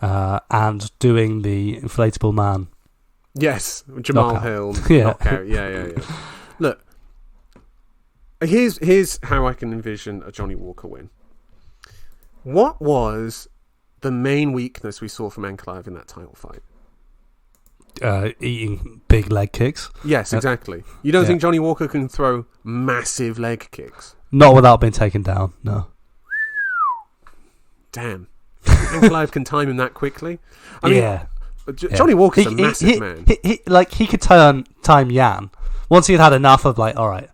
B: And doing the inflatable man.
A: Yes, Jamal
B: knockout.
A: Hill
B: Yeah.
A: knockout. Yeah. Look, here's how I can envision a Johnny Walker win. What was the main weakness we saw from Ankalaev in that title fight?
B: Eating big leg kicks.
A: Yes, exactly. You don't think Johnny Walker can throw massive leg kicks?
B: Not without being taken down, no.
A: Damn. Ankalaev can time him that quickly? I mean, Johnny Walker's a massive man.
B: He could time Jan. Once he'd had enough of, like, alright,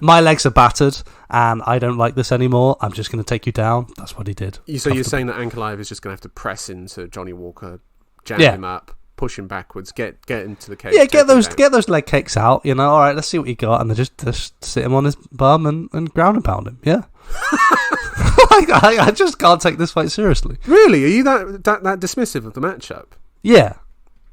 B: my legs are battered and I don't like this anymore, I'm just going to take you down. That's what he did.
A: So you're saying that Ankalaev is just going to have to press into Johnny Walker, jam him up, push him backwards, get into the cage.
B: Yeah, get those leg kicks out, alright, let's see what you got, and then just sit him on his bum and ground and pound him, yeah. I just can't take this fight seriously.
A: Really? Are you that dismissive of the matchup?
B: Yeah.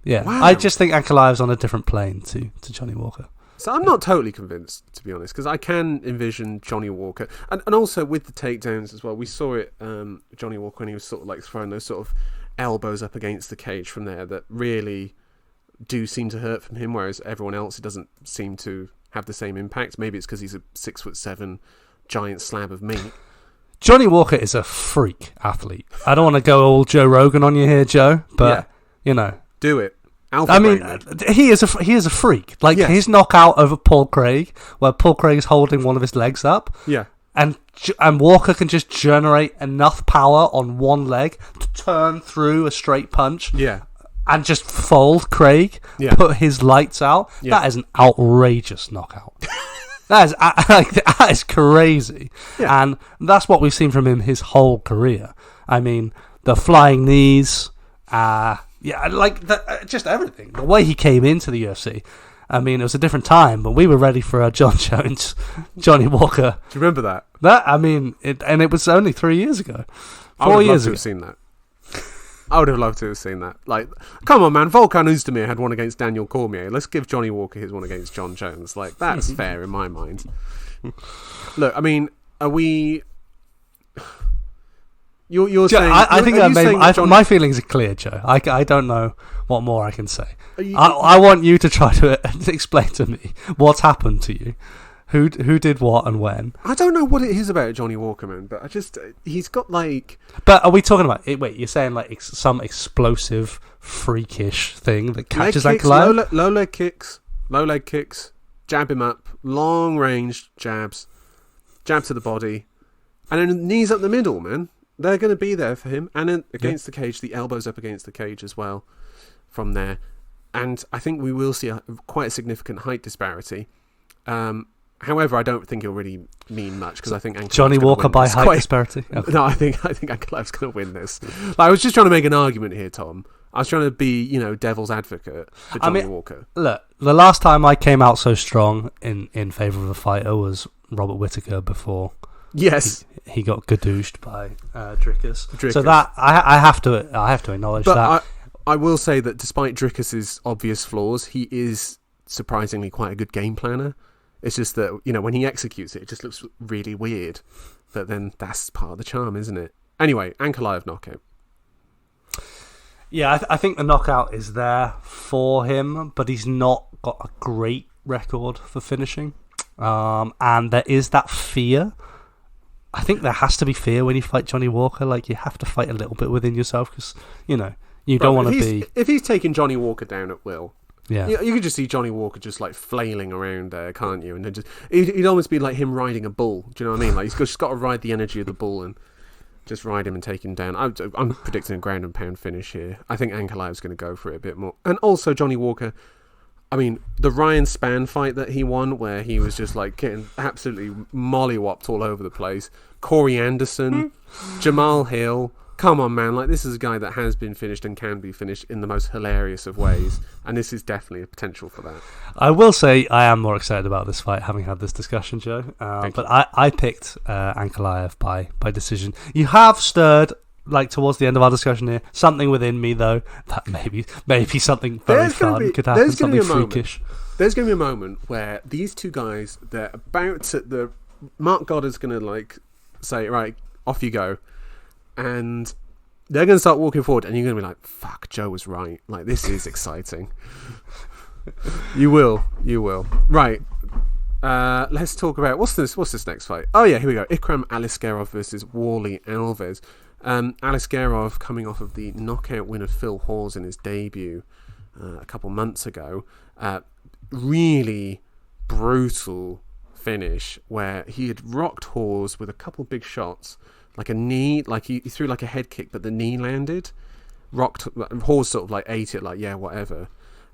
B: Wow. I just think Ankalaev's on a different plane to Johnny Walker.
A: So I'm not totally convinced, to be honest, because I can envision Johnny Walker, and also with the takedowns as well. We saw it, Johnny Walker, when he was sort of like throwing those sort of elbows up against the cage from there that really do seem to hurt from him, whereas everyone else, it doesn't seem to have the same impact. Maybe it's because he's a 6'7" giant slab of meat.
B: Johnny Walker is a freak athlete. I don't want to go all Joe Rogan on you here, Joe, but
A: do it.
B: He is a freak. Like his knockout over Paul Craig, where Paul Craig is holding one of his legs up, and Walker can just generate enough power on one leg to turn through a straight punch, and just fold Craig, put his lights out. That is an outrageous knockout. That is crazy.
A: Yeah.
B: And that's what we've seen from him his whole career. I mean, the flying knees, just everything. The way he came into the UFC. I mean, it was a different time, but we were ready for a John Jones, Johnny Walker.
A: Do you remember that?
B: It was only 3 years ago.
A: 4 years ago. I would have loved to have seen that. I would have loved to have seen that. Like, come on, man. Volkan Oezdemir had one against Daniel Cormier. Let's give Johnny Walker his one against John Jones. Like, that's fair in my mind. Look, I mean, are we... You're saying...
B: I think my feelings are clear, Joe. I don't know what more I can say. I want you to try to explain to me what's happened to you. Who did what and when?
A: I don't know what it is about Johnny Walker, man, but he's got like...
B: But are we talking about... Wait, you're saying like some explosive, freakish thing that catches Ankalaev?
A: Low leg kicks, jab him up, long range jabs, jab to the body, and then knees up the middle, man. They're going to be there for him, and then against the cage, the elbows up against the cage as well from there. And I think we will see quite a significant height disparity. However, I don't think it'll really mean much because I think
B: Johnny Walker by height disparity. Okay.
A: No, I think Ankalaev's going to win this. I was just trying to make an argument here, Tom. I was trying to be, devil's advocate for Johnny Walker.
B: Look, the last time I came out so strong in favour of a fighter was Robert Whittaker before.
A: Yes,
B: he got gadooshed by Dricus. So that I have to acknowledge that.
A: I will say that despite Dricus's obvious flaws, he is surprisingly quite a good game planner. It's just that, when he executes it, it just looks really weird. But then that's part of the charm, isn't it? Anyway, Ankalaev knockout.
B: Yeah, I think the knockout is there for him, but he's not got a great record for finishing. And there is that fear. I think there has to be fear when you fight Johnny Walker. Like, you have to fight a little bit within yourself because, you don't want to be...
A: If he's taking Johnny Walker down at will...
B: Yeah,
A: you could just see Johnny Walker just like flailing around there, can't you? And then he'd almost be like him riding a bull. Do you know what I mean? Like he's just got to ride the energy of the bull and just ride him and take him down. I'm predicting a ground and pound finish here. I think Ankalaev's going to go for it a bit more. And also Johnny Walker. I mean, the Ryan Spann fight that he won, where he was just like getting absolutely mollywopped all over the place. Corey Anderson, Jamal Hill. Come on, man. Like, this is a guy that has been finished and can be finished in the most hilarious of ways. And this is definitely a potential for that.
B: I will say I am more excited about this fight, having had this discussion, Joe. But I picked Ankalaev by decision. You have stirred, like, towards the end of our discussion here, something within me, though, that maybe something very fun could happen, something freakish.
A: There's going to be a moment where these two guys, they're about to... Mark Goddard's going to, like, say, right, off you go. And they're going to start walking forward, and you're going to be like, fuck, Joe was right. Like, this is exciting. You will. Right. Let's talk about... What's this next fight? Oh, yeah, here we go. Ikram Aliskerov versus Wally Alves. Aliskerov coming off of the knockout win of Phil Hawes in his debut a couple months ago. Really brutal finish where he had rocked Hawes with a couple big shots. Like a knee, like he threw like a head kick, but the knee landed. Hawes sort of like ate it, like, yeah, whatever.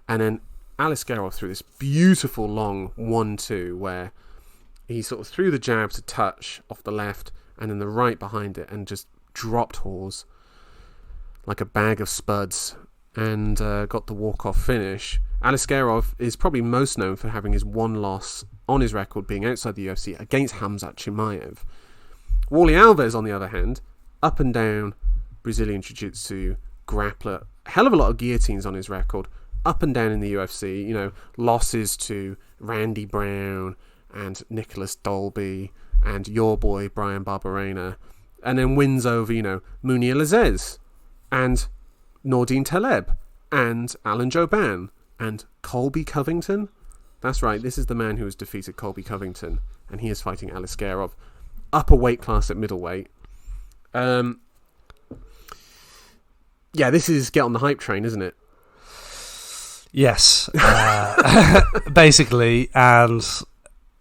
A: And then Aliskerov threw this beautiful long 1-2 where he sort of threw the jab to touch off the left and then the right behind it and just dropped Hawes like a bag of spuds and got the walk-off finish. Aliskerov is probably most known for having his one loss on his record being outside the UFC against Khamzat Chimaev. Wally Alves, on the other hand, up and down Brazilian Jiu-Jitsu grappler, hell of a lot of guillotines on his record, up and down in the UFC, losses to Randy Brown and Nicholas Dolby and your boy Brian Barberena, and then wins over, Munir Lazzez and Nordine Taleb and Alan Jouban and Colby Covington. That's right, this is the man who has defeated Colby Covington, and he is fighting Aliskerov. Up a weight class at middleweight. Yeah, this is get on the hype train, isn't it?
B: Yes. Basically, and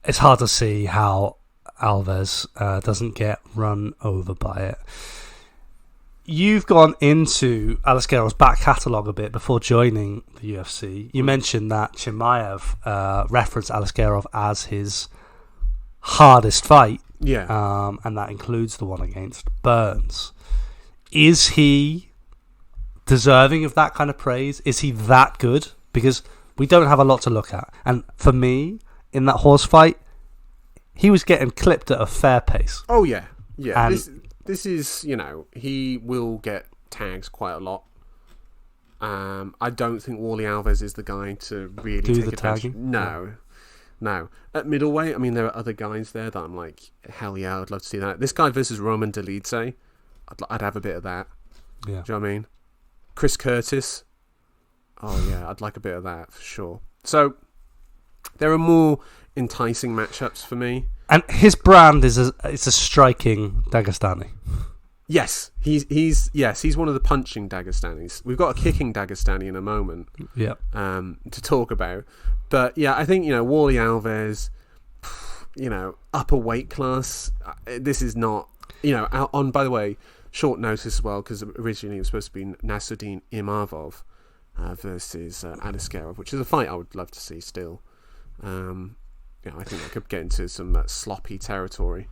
B: it's hard to see how Alves doesn't get run over by it. You've gone into Aliskerov's back catalogue a bit before joining the UFC. You mentioned that Chimaev referenced Aliskerov as his hardest fight.
A: Yeah.
B: And that includes the one against Burns. Is he deserving of that kind of praise? Is he that good? Because we don't have a lot to look at. And for me, in that horse fight, he was getting clipped at a fair pace.
A: Oh, yeah. Yeah.
B: And
A: this is, he will get tags quite a lot. I don't think Wally Alves is the guy to really
B: do
A: take
B: the
A: advantage.
B: tagging.
A: No. At middleweight, I mean, there are other guys there that I'm like, hell yeah, I'd love to see that. This guy versus Roman Dolidze, I'd have a bit of that.
B: Yeah.
A: Do you know what I mean? Chris Curtis. Oh yeah, I'd like a bit of that for sure. So there are more enticing matchups for me.
B: And his brand is it's a striking Dagestani.
A: Yes, he's one of the punching Dagestanis. We've got a kicking Dagestani in a moment.
B: Yeah.
A: To talk about, but yeah, I think Wally Alves, upper weight class. This is not on, by the way, short notice as well, because originally it was supposed to be Nasruddin Imavov versus Aniskarov, which is a fight I would love to see still. I think that could get into some sloppy territory.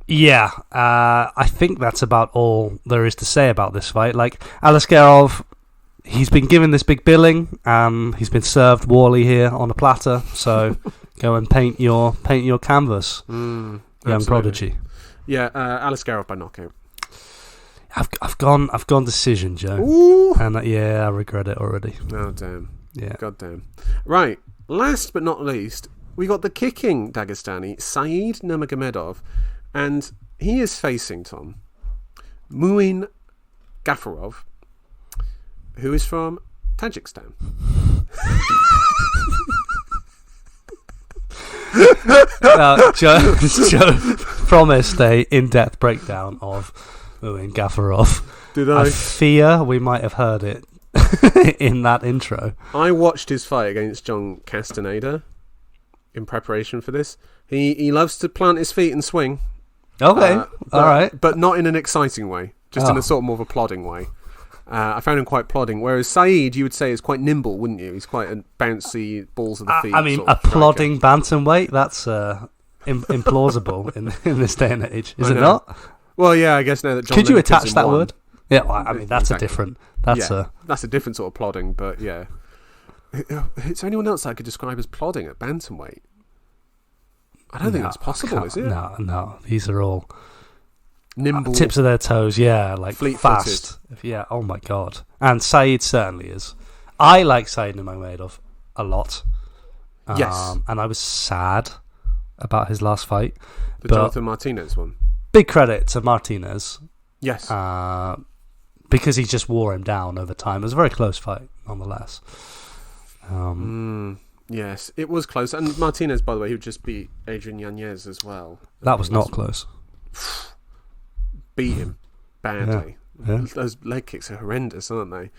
B: Yeah, I think that's about all there is to say about this fight. Like, Aniskarov, he's been given this big billing. He's been served Wally here on a platter. So go and paint your canvas, young
A: Absolutely.
B: prodigy.
A: Yeah, Aniskarov by knockout.
B: I've gone decision, Joe.
A: Ooh.
B: And I regret it already.
A: Oh damn.
B: Yeah.
A: God damn. Right. Last but not least, we got the kicking Dagestani, Saeed Nurmagomedov, and he is facing, Tom, Muin Gafarov, who is from Tajikistan.
B: Joe promised a in-depth breakdown of Muin Gafarov.
A: Did I?
B: I fear we might have heard it in that intro.
A: I watched his fight against John Castaneda in preparation for this. He loves to plant his feet and swing.
B: Okay, all right.
A: But not in an exciting way, just in a sort of more of a plodding way. I found him quite plodding, whereas Saeed, you would say, is quite nimble, wouldn't you? He's quite a bouncy, balls of the feet.
B: I mean,
A: sort
B: a
A: of striker.
B: plodding bantamweight, that's implausible in this day and age, is it not?
A: Well, yeah, I guess now that John
B: Could you
A: Lennon gives
B: attach
A: him
B: that
A: one.
B: word? Yeah, well, I mean, that's
A: Exactly.
B: a different...
A: That's a different sort of plodding, but yeah. Is there anyone else I could describe as plodding at bantamweight? I don't think that's possible, is it?
B: No. These are all
A: Nimble.
B: tips of their toes, yeah, like
A: Fleet-footed.
B: fast. Yeah, oh my god. And Saeed certainly is. I like Saeed Nurmagomedov a lot.
A: Yes.
B: And I was sad about his last fight.
A: The
B: but
A: Jonathan Martinez one.
B: big credit to Martinez.
A: Yes.
B: Because he just wore him down over time. It was a very close fight, nonetheless.
A: Yes, it was close. And Martinez, by the way, he would just beat Adrian Yanez as well.
B: That was not close.
A: Beat him badly.
B: Yeah.
A: Those leg kicks are horrendous, aren't they?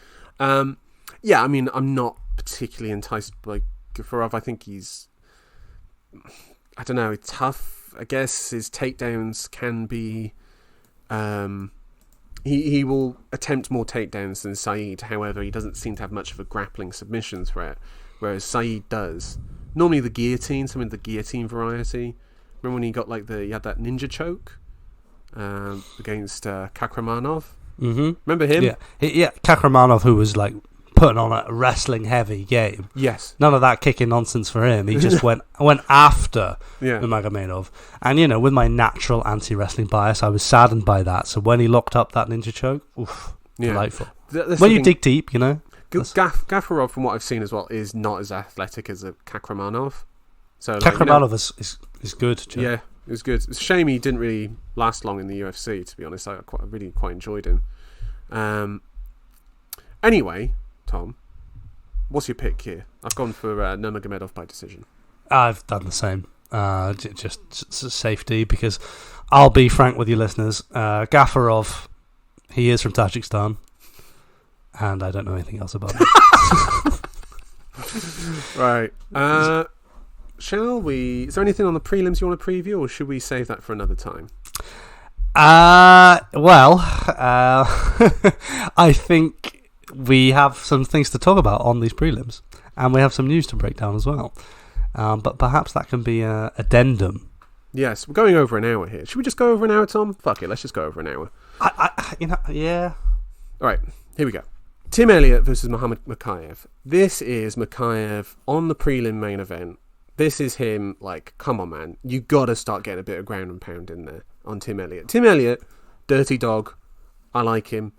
A: Yeah, I mean, I'm not particularly enticed by Gafarov. I think he's, I don't know, tough. I guess his takedowns can be... He will attempt more takedowns than Saeed. However, he doesn't seem to have much of a grappling submission threat, whereas Saeed does. Normally the guillotine, some of the guillotine variety. Remember when he got he had that ninja choke against Kakramanov?
B: Mm-hmm.
A: Remember him?
B: Yeah, Kakramanov, who was like putting on a wrestling heavy game.
A: Yes.
B: None of that kicking nonsense for him. He just went after Nurmagomedov. And, with my natural anti-wrestling bias, I was saddened by that. So when he locked up that ninja choke, delightful. When you dig deep,
A: Gafarov, from what I've seen as well, is not as athletic as a Kakramanov. So
B: Kakramanov is good, Joe.
A: Yeah, it was good. It's a shame he didn't really last long in the UFC, to be honest. I really quite enjoyed him. Anyway, Tom, what's your pick here? I've gone for Nurmagomedov by decision.
B: I've done the same. Just safety, because I'll be frank with you listeners. Gafarov, he is from Tajikistan, and I don't know anything else about him.
A: Right. Shall we... Is there anything on the prelims you want to preview, or should we save that for another time?
B: I think we have some things to talk about on these prelims, and we have some news to break down as well. But perhaps that can be an addendum
A: Yes, we're going over an hour here. Should we just go over an hour, Tom? Fuck it, let's just go over an hour.
B: Yeah.
A: All right, here we go. Tim Elliott versus Magomed Ankalaev. This is Makhachev on the prelim main event. This is him, like, come on, man. You got to start getting a bit of ground and pound in there on Tim Elliott. Tim Elliott, dirty dog. I like him.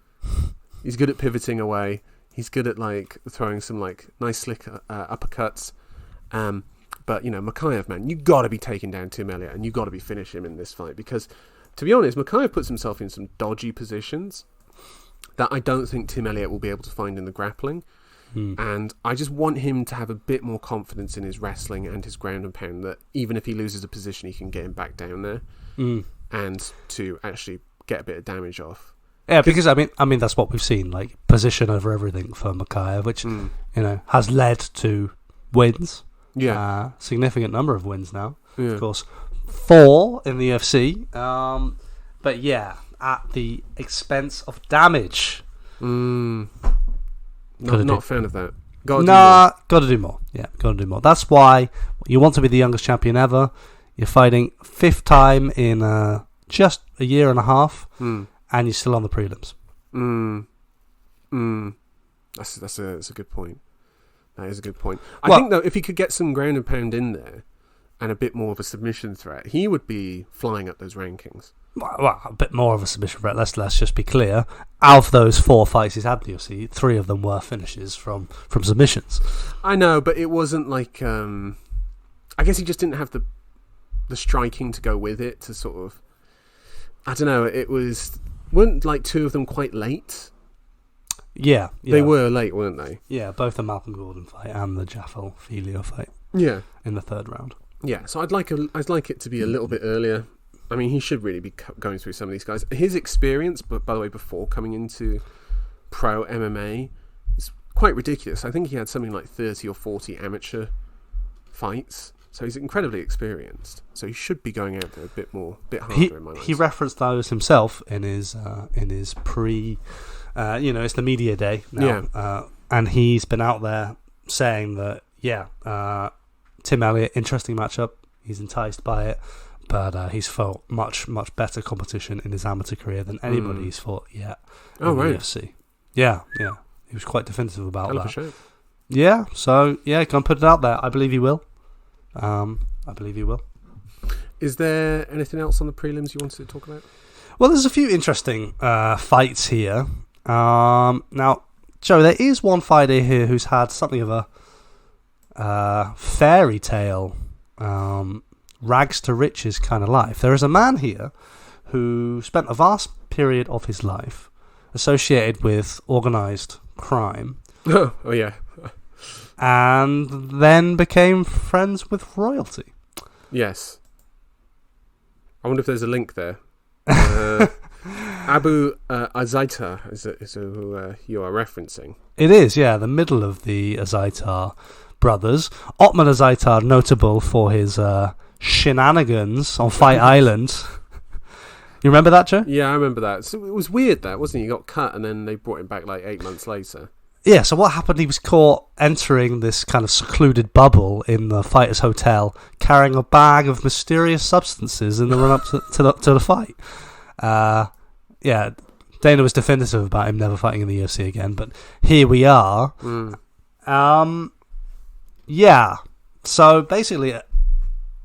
A: He's good at pivoting away. He's good at, like, throwing some, like, nice slick uppercuts. But, you know, Makhachev, man, you got to be taking down Tim Elliott and you got to be finishing him in this fight because, to be honest, Makhachev puts himself in some dodgy positions that I don't think Tim Elliott will be able to find in the grappling. And I just want him to have a bit more confidence in his wrestling and his ground and pound, that even if he loses a position, he can get him back down there and to actually get a bit of damage off.
B: Yeah, because I mean that's what we've seen, like position over everything for Makhachev, which you know has led to wins. Yeah, significant number of wins now. Yeah. Of course, 4 in the UFC. But yeah, at the expense of damage.
A: Not a fan of that.
B: Got to do more. Yeah, got to do more. That's why you want to be the youngest champion ever. You're fighting 5th time in just a year and a half, and you're still on the prelims.
A: That's a good point. That is a good point. I think, though, if he could get some ground and pound in there and a bit more of a submission threat, he would be flying up those rankings.
B: Well, a bit more of a submission threat. Let's just be clear. Out of those 4 fights he's had in the UFC, 3 of them were finishes from submissions.
A: I know, but it wasn't like... I guess he just didn't have the striking to go with it to sort of... I don't know, weren't like 2 of them quite late?
B: Yeah.
A: They were late, weren't they?
B: Yeah, both the Malcolm Gordon fight and the Jaffel Filio fight.
A: Yeah.
B: In the 3rd round.
A: Yeah, so I'd like it to be a little bit earlier. I mean, he should really be going through some of these guys. His experience, but by the way, before coming into pro MMA, is quite ridiculous. I think he had something like 30 or 40 amateur fights. So he's incredibly experienced. So he should be going out there a bit harder in my mind.
B: He referenced those himself in his pre... it's the media day now. Yeah. And he's been out there saying that, Tim Elliott, interesting matchup. He's enticed by it. But he's fought much, much better competition in his amateur career than anybody he's fought yet in the UFC. Yeah. He was quite definitive about that.
A: Sure.
B: Yeah, so, can put it out there. I believe he will.
A: Is there anything else on the prelims you wanted to talk about?
B: Well, there's a few interesting fights here. Now, Joe, there is one fighter here who's had something of a fairy tale, rags to riches kind of life. There is a man here who spent a vast period of his life associated with organised crime.
A: Oh yeah.
B: And then became friends with royalty.
A: Yes. I wonder if there's a link there. Abu Azaitar is who you are referencing.
B: It is, yeah, the middle of the Azaitar brothers. Otman Azaitar, notable for his shenanigans on Fight Island. You remember that, Joe?
A: Yeah, I remember that. So it was weird, that, wasn't it? He got cut and then they brought him back like 8 months later.
B: Yeah, so what happened, he was caught entering this kind of secluded bubble in the fighter's hotel, carrying a bag of mysterious substances in the run-up to the fight. Dana was definitive about him never fighting in the UFC again, but here we are. So basically,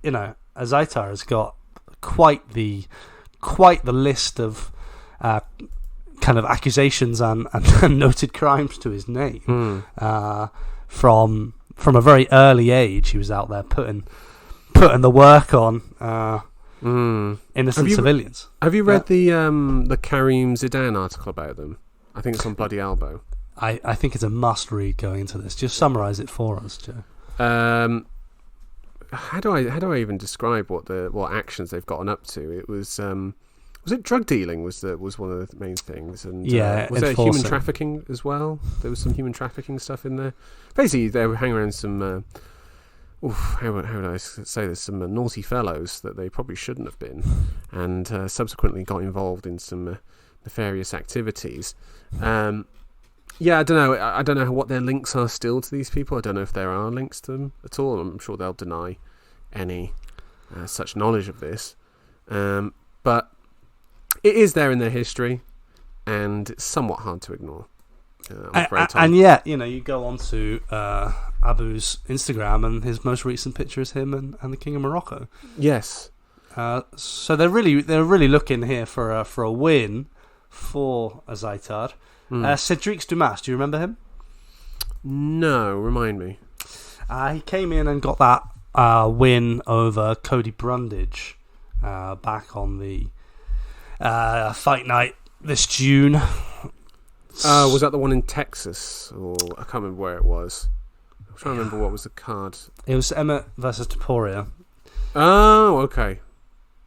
B: Azaitar has got quite the list of kind of accusations and noted crimes to his name. From a very early age, he was out there putting the work on innocent civilians.
A: Have you read the Karim Zidane article about them? I think it's on Bloody Elbow.
B: I think it's a must read going into this. Just summarise it for us, Joe.
A: How do I even describe what actions they've gotten up to? It was it drug dealing was one of the main things, and was there human trafficking as well? There was some human trafficking stuff in there. Basically, they were hanging around some how would I say this? Some naughty fellows that they probably shouldn't have been, and subsequently got involved in some nefarious activities. I don't know. I don't know what their links are still to these people. I don't know if there are links to them at all. I'm sure they'll deny any such knowledge of this. But it is there in their history, and it's somewhat hard to ignore.
B: And yet, you go on to Abu's Instagram, and his most recent picture is him and the King of Morocco.
A: Yes.
B: So they're really looking here for a win for Azaitar. Cedric Dumas, do you remember him?
A: No, remind me.
B: He came in and got that win over Cody Brundage back on the fight night this June.
A: Was that the one in Texas? Or I can't remember where it was. I'm trying to remember what was the card.
B: It was Emmett versus Topuria.
A: Oh, okay.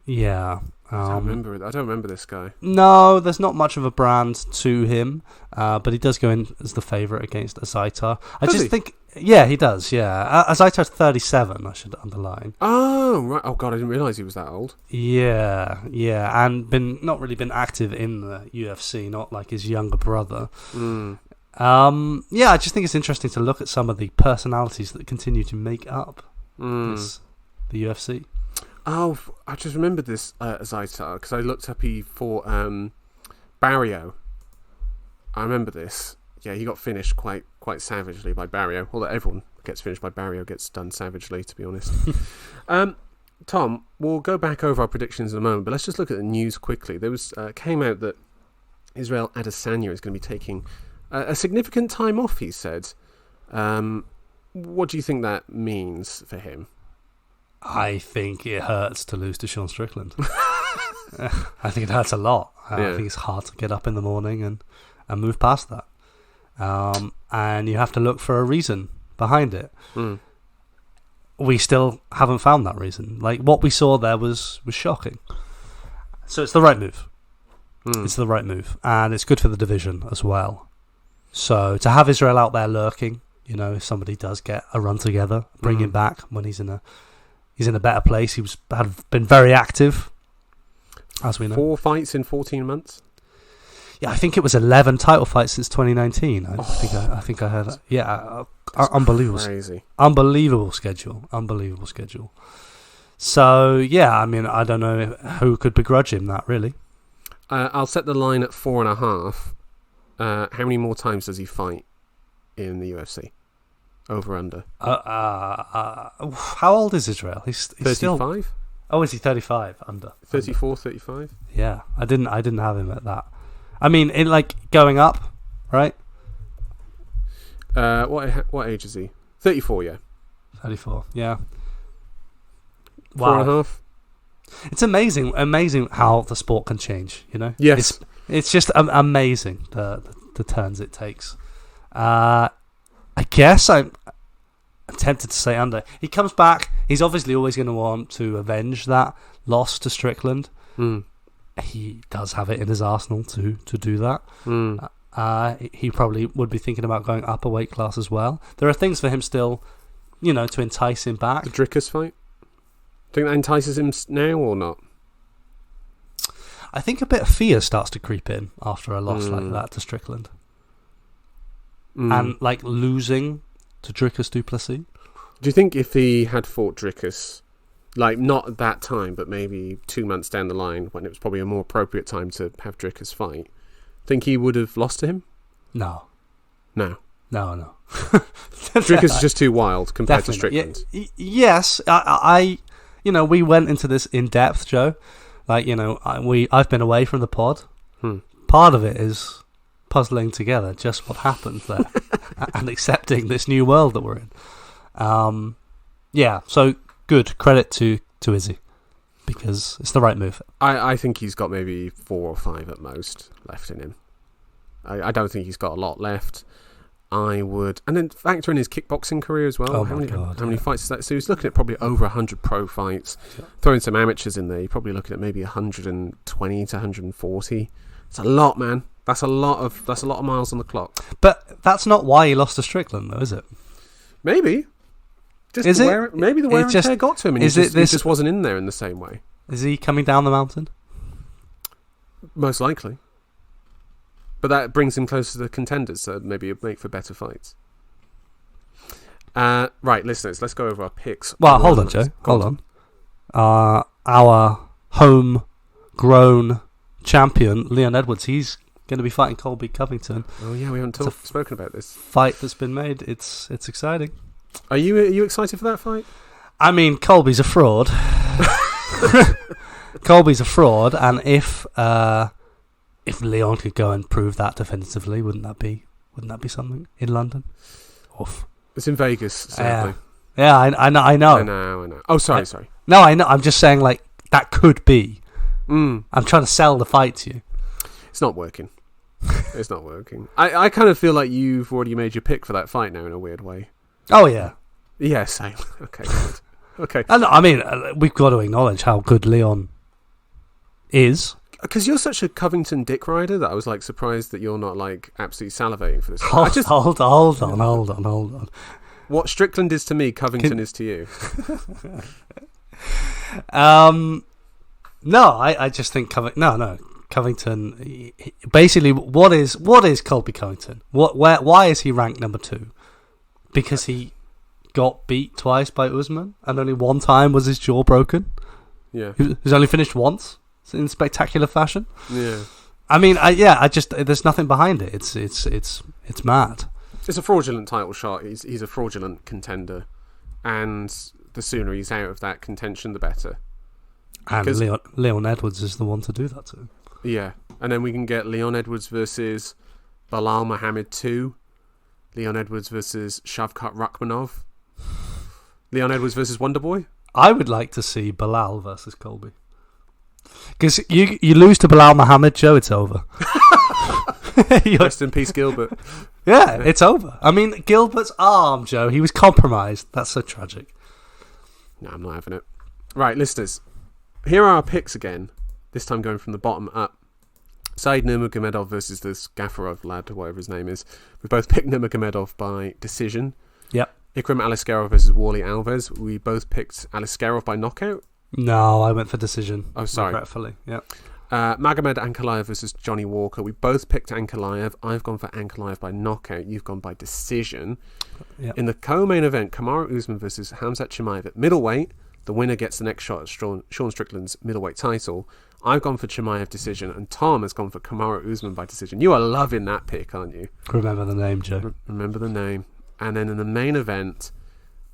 B: Yeah.
A: I don't remember it. I don't remember this guy.
B: No, there's not much of a brand to him, but he does go in as the favourite against Azaitar. Yeah, he does. Yeah, Azaitar's 37. I should underline.
A: Oh, right. Oh God, I didn't realise he was that old.
B: Yeah, and not really been active in the UFC, not like his younger brother. I just think it's interesting to look at some of the personalities that continue to make up the UFC.
A: Oh, I just remembered this Azaitar because I looked up he fought Barrio. I remember this. Yeah, he got finished quite savagely by Barrio. Although everyone gets finished by Barrio, gets done savagely, to be honest. Tom, we'll go back over our predictions in a moment, but let's just look at the news quickly. There was came out that Israel Adesanya is going to be taking a significant time off, he said. What do you think that means for him?
B: I think it hurts to lose to Sean Strickland. I think it hurts a lot. I think it's hard to get up in the morning and move past that. And you have to look for a reason behind it. We still haven't found that reason. Like, what we saw there was shocking. So it's the right move. It's the right move. And it's good for the division as well. So to have Israel out there lurking, if somebody does get a run together, bring him back when he's in a better place. Had been very active, as we know.
A: 4 fights in 14 months?
B: Yeah, I think it was 11 title fights since 2019. I think I heard that. Yeah, unbelievable.
A: Crazy.
B: Unbelievable schedule. So, yeah, I mean, I don't know who could begrudge him that, really.
A: I'll set the line at 4.5. How many more times does he fight in the UFC? Over under.
B: How old is Israel? He's
A: 35?
B: Still... Oh, is he 35? Under.
A: 34, 35?
B: Yeah, I didn't have him at that. I mean, going up, right?
A: What age is he? 34, yeah.
B: 34, yeah.
A: Wow. 4.5.
B: It's amazing how the sport can change,
A: Yes.
B: It's just amazing the turns it takes. I guess I'm tempted to say under. He comes back. He's obviously always going to want to avenge that loss to Strickland. He does have it in his arsenal to do that. He probably would be thinking about going up a weight class as well. There are things for him still, to entice him back.
A: The Dricus fight? Think that entices him now or not?
B: I think a bit of fear starts to creep in after a loss like that to Strickland. And losing to Dricus du Plessis.
A: Do you think if he had fought Dricus, not at that time, but maybe 2 months down the line, when it was probably a more appropriate time to have Dricus fight, think he would have lost to him?
B: No.
A: Dricus is just too wild compared to Strickland.
B: Yes, I we went into this in depth, Joe. I've been away from the pod. Part of it is puzzling together just what happened there and accepting this new world that we're in. So good credit to Izzy, because it's the right move.
A: I think he's got maybe 4 or 5 at most left in him. I don't think he's got a lot left. I would, and then factor in his kickboxing career as well. How many fights is that? So he's looking at probably over 100 pro fights. Throwing some amateurs in there, you're probably looking at maybe 120 to 140. It's a lot, man. That's a lot of miles on the clock.
B: But that's not why he lost to Strickland, though, is it?
A: Maybe. Maybe the wear and tear got to him, and he just wasn't in there in the same way.
B: Is he coming down the mountain?
A: Most likely. But that brings him closer to the contenders, so maybe it'll make for better fights. Right, listeners, let's go over our picks.
B: Well, hold on, Joe. Hold on. our home-grown champion, Leon Edwards, he's going to be fighting Colby Covington.
A: Oh yeah, we haven't spoken about this
B: fight that's been made. It's exciting.
A: Are you excited for that fight?
B: I mean, Colby's a fraud. Colby's a fraud, and if Leon could go and prove that definitively, wouldn't that be something in London? Oof.
A: It's in Vegas, sadly.
B: Yeah, I know.
A: I know. Oh, sorry.
B: No, I know. I'm just saying, like, that could be.
A: I'm
B: trying to sell the fight to you.
A: It's not working. It's not working. I kind of feel like you've already made your pick for that fight now in a weird way.
B: Oh, yeah.
A: Yeah, same. Okay, good. Okay.
B: I mean, we've got to acknowledge how good Leon is.
A: Because you're such a Covington dick rider that I was like surprised that you're not like absolutely salivating for this.
B: Hold on.
A: What Strickland is to me, Covington is to you.
B: No, I just think Covington. Basically, what is Colby Covington? Why is he ranked number 2? Because he got beat twice by Usman, and only one time was his jaw broken.
A: Yeah,
B: he's only finished once in spectacular fashion.
A: Yeah,
B: I mean, I just there's nothing behind it. It's mad.
A: It's a fraudulent title shot. He's a fraudulent contender, and the sooner he's out of that contention, the better.
B: And Leon Edwards is the one to do that to.
A: Yeah, and then we can get Leon Edwards versus Belal Muhammad 2, Leon Edwards versus Shavkat Rakhmonov, Leon Edwards versus Wonderboy.
B: I would like to see Belal versus Colby. Because you lose to Belal Muhammad, Joe, it's over.
A: Rest in peace, Gilbert.
B: Yeah, it's over. I mean, Gilbert's arm, Joe, he was compromised. That's so tragic.
A: No, I'm not having it. Right, listeners, here are our picks again, this time going from the bottom up. Said Nurmagomedov versus this Gafarov lad, whatever his name is. We both picked Nurmagomedov by decision.
B: Yep.
A: Ikram Aliskerov versus Wally Alves. We both picked Aliskerov by knockout.
B: No, I went for decision.
A: Oh, sorry.
B: Regretfully, yeah.
A: Magomed Ankalaev versus Johnny Walker. We both picked Ankalaev. I've gone for Ankalaev by knockout. You've gone by decision.
B: Yep.
A: In the co-main event, Kamaru Usman versus Khamzat Chimaev at middleweight. The winner gets the next shot at Sean Strickland's middleweight title. I've gone for Chimaev decision, and Tom has gone for Kamaru Usman by decision. You are loving that pick, aren't you?
B: Remember the name, Joe.
A: Remember the name. And then in the main event,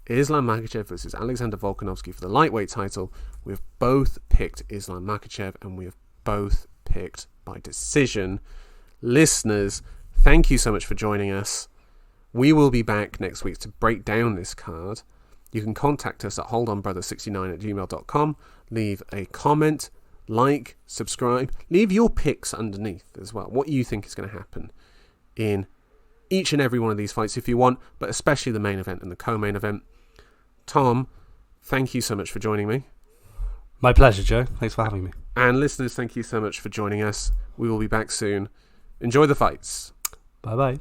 A: Islam Makhachev versus Alexander Volkanovski for the lightweight title. We've both picked Islam Makhachev, and we have both picked by decision. Listeners, thank you so much for joining us. We will be back next week to break down this card. You can contact us at holdonbrother69@gmail.com. Leave a comment, like, subscribe. Leave your picks underneath as well. What you think is going to happen in each and every one of these fights if you want, but especially the main event and the co-main event. Tom, thank you so much for joining me.
B: My pleasure, Joe. Thanks for having me.
A: And listeners, thank you so much for joining us. We will be back soon. Enjoy the fights.
B: Bye-bye.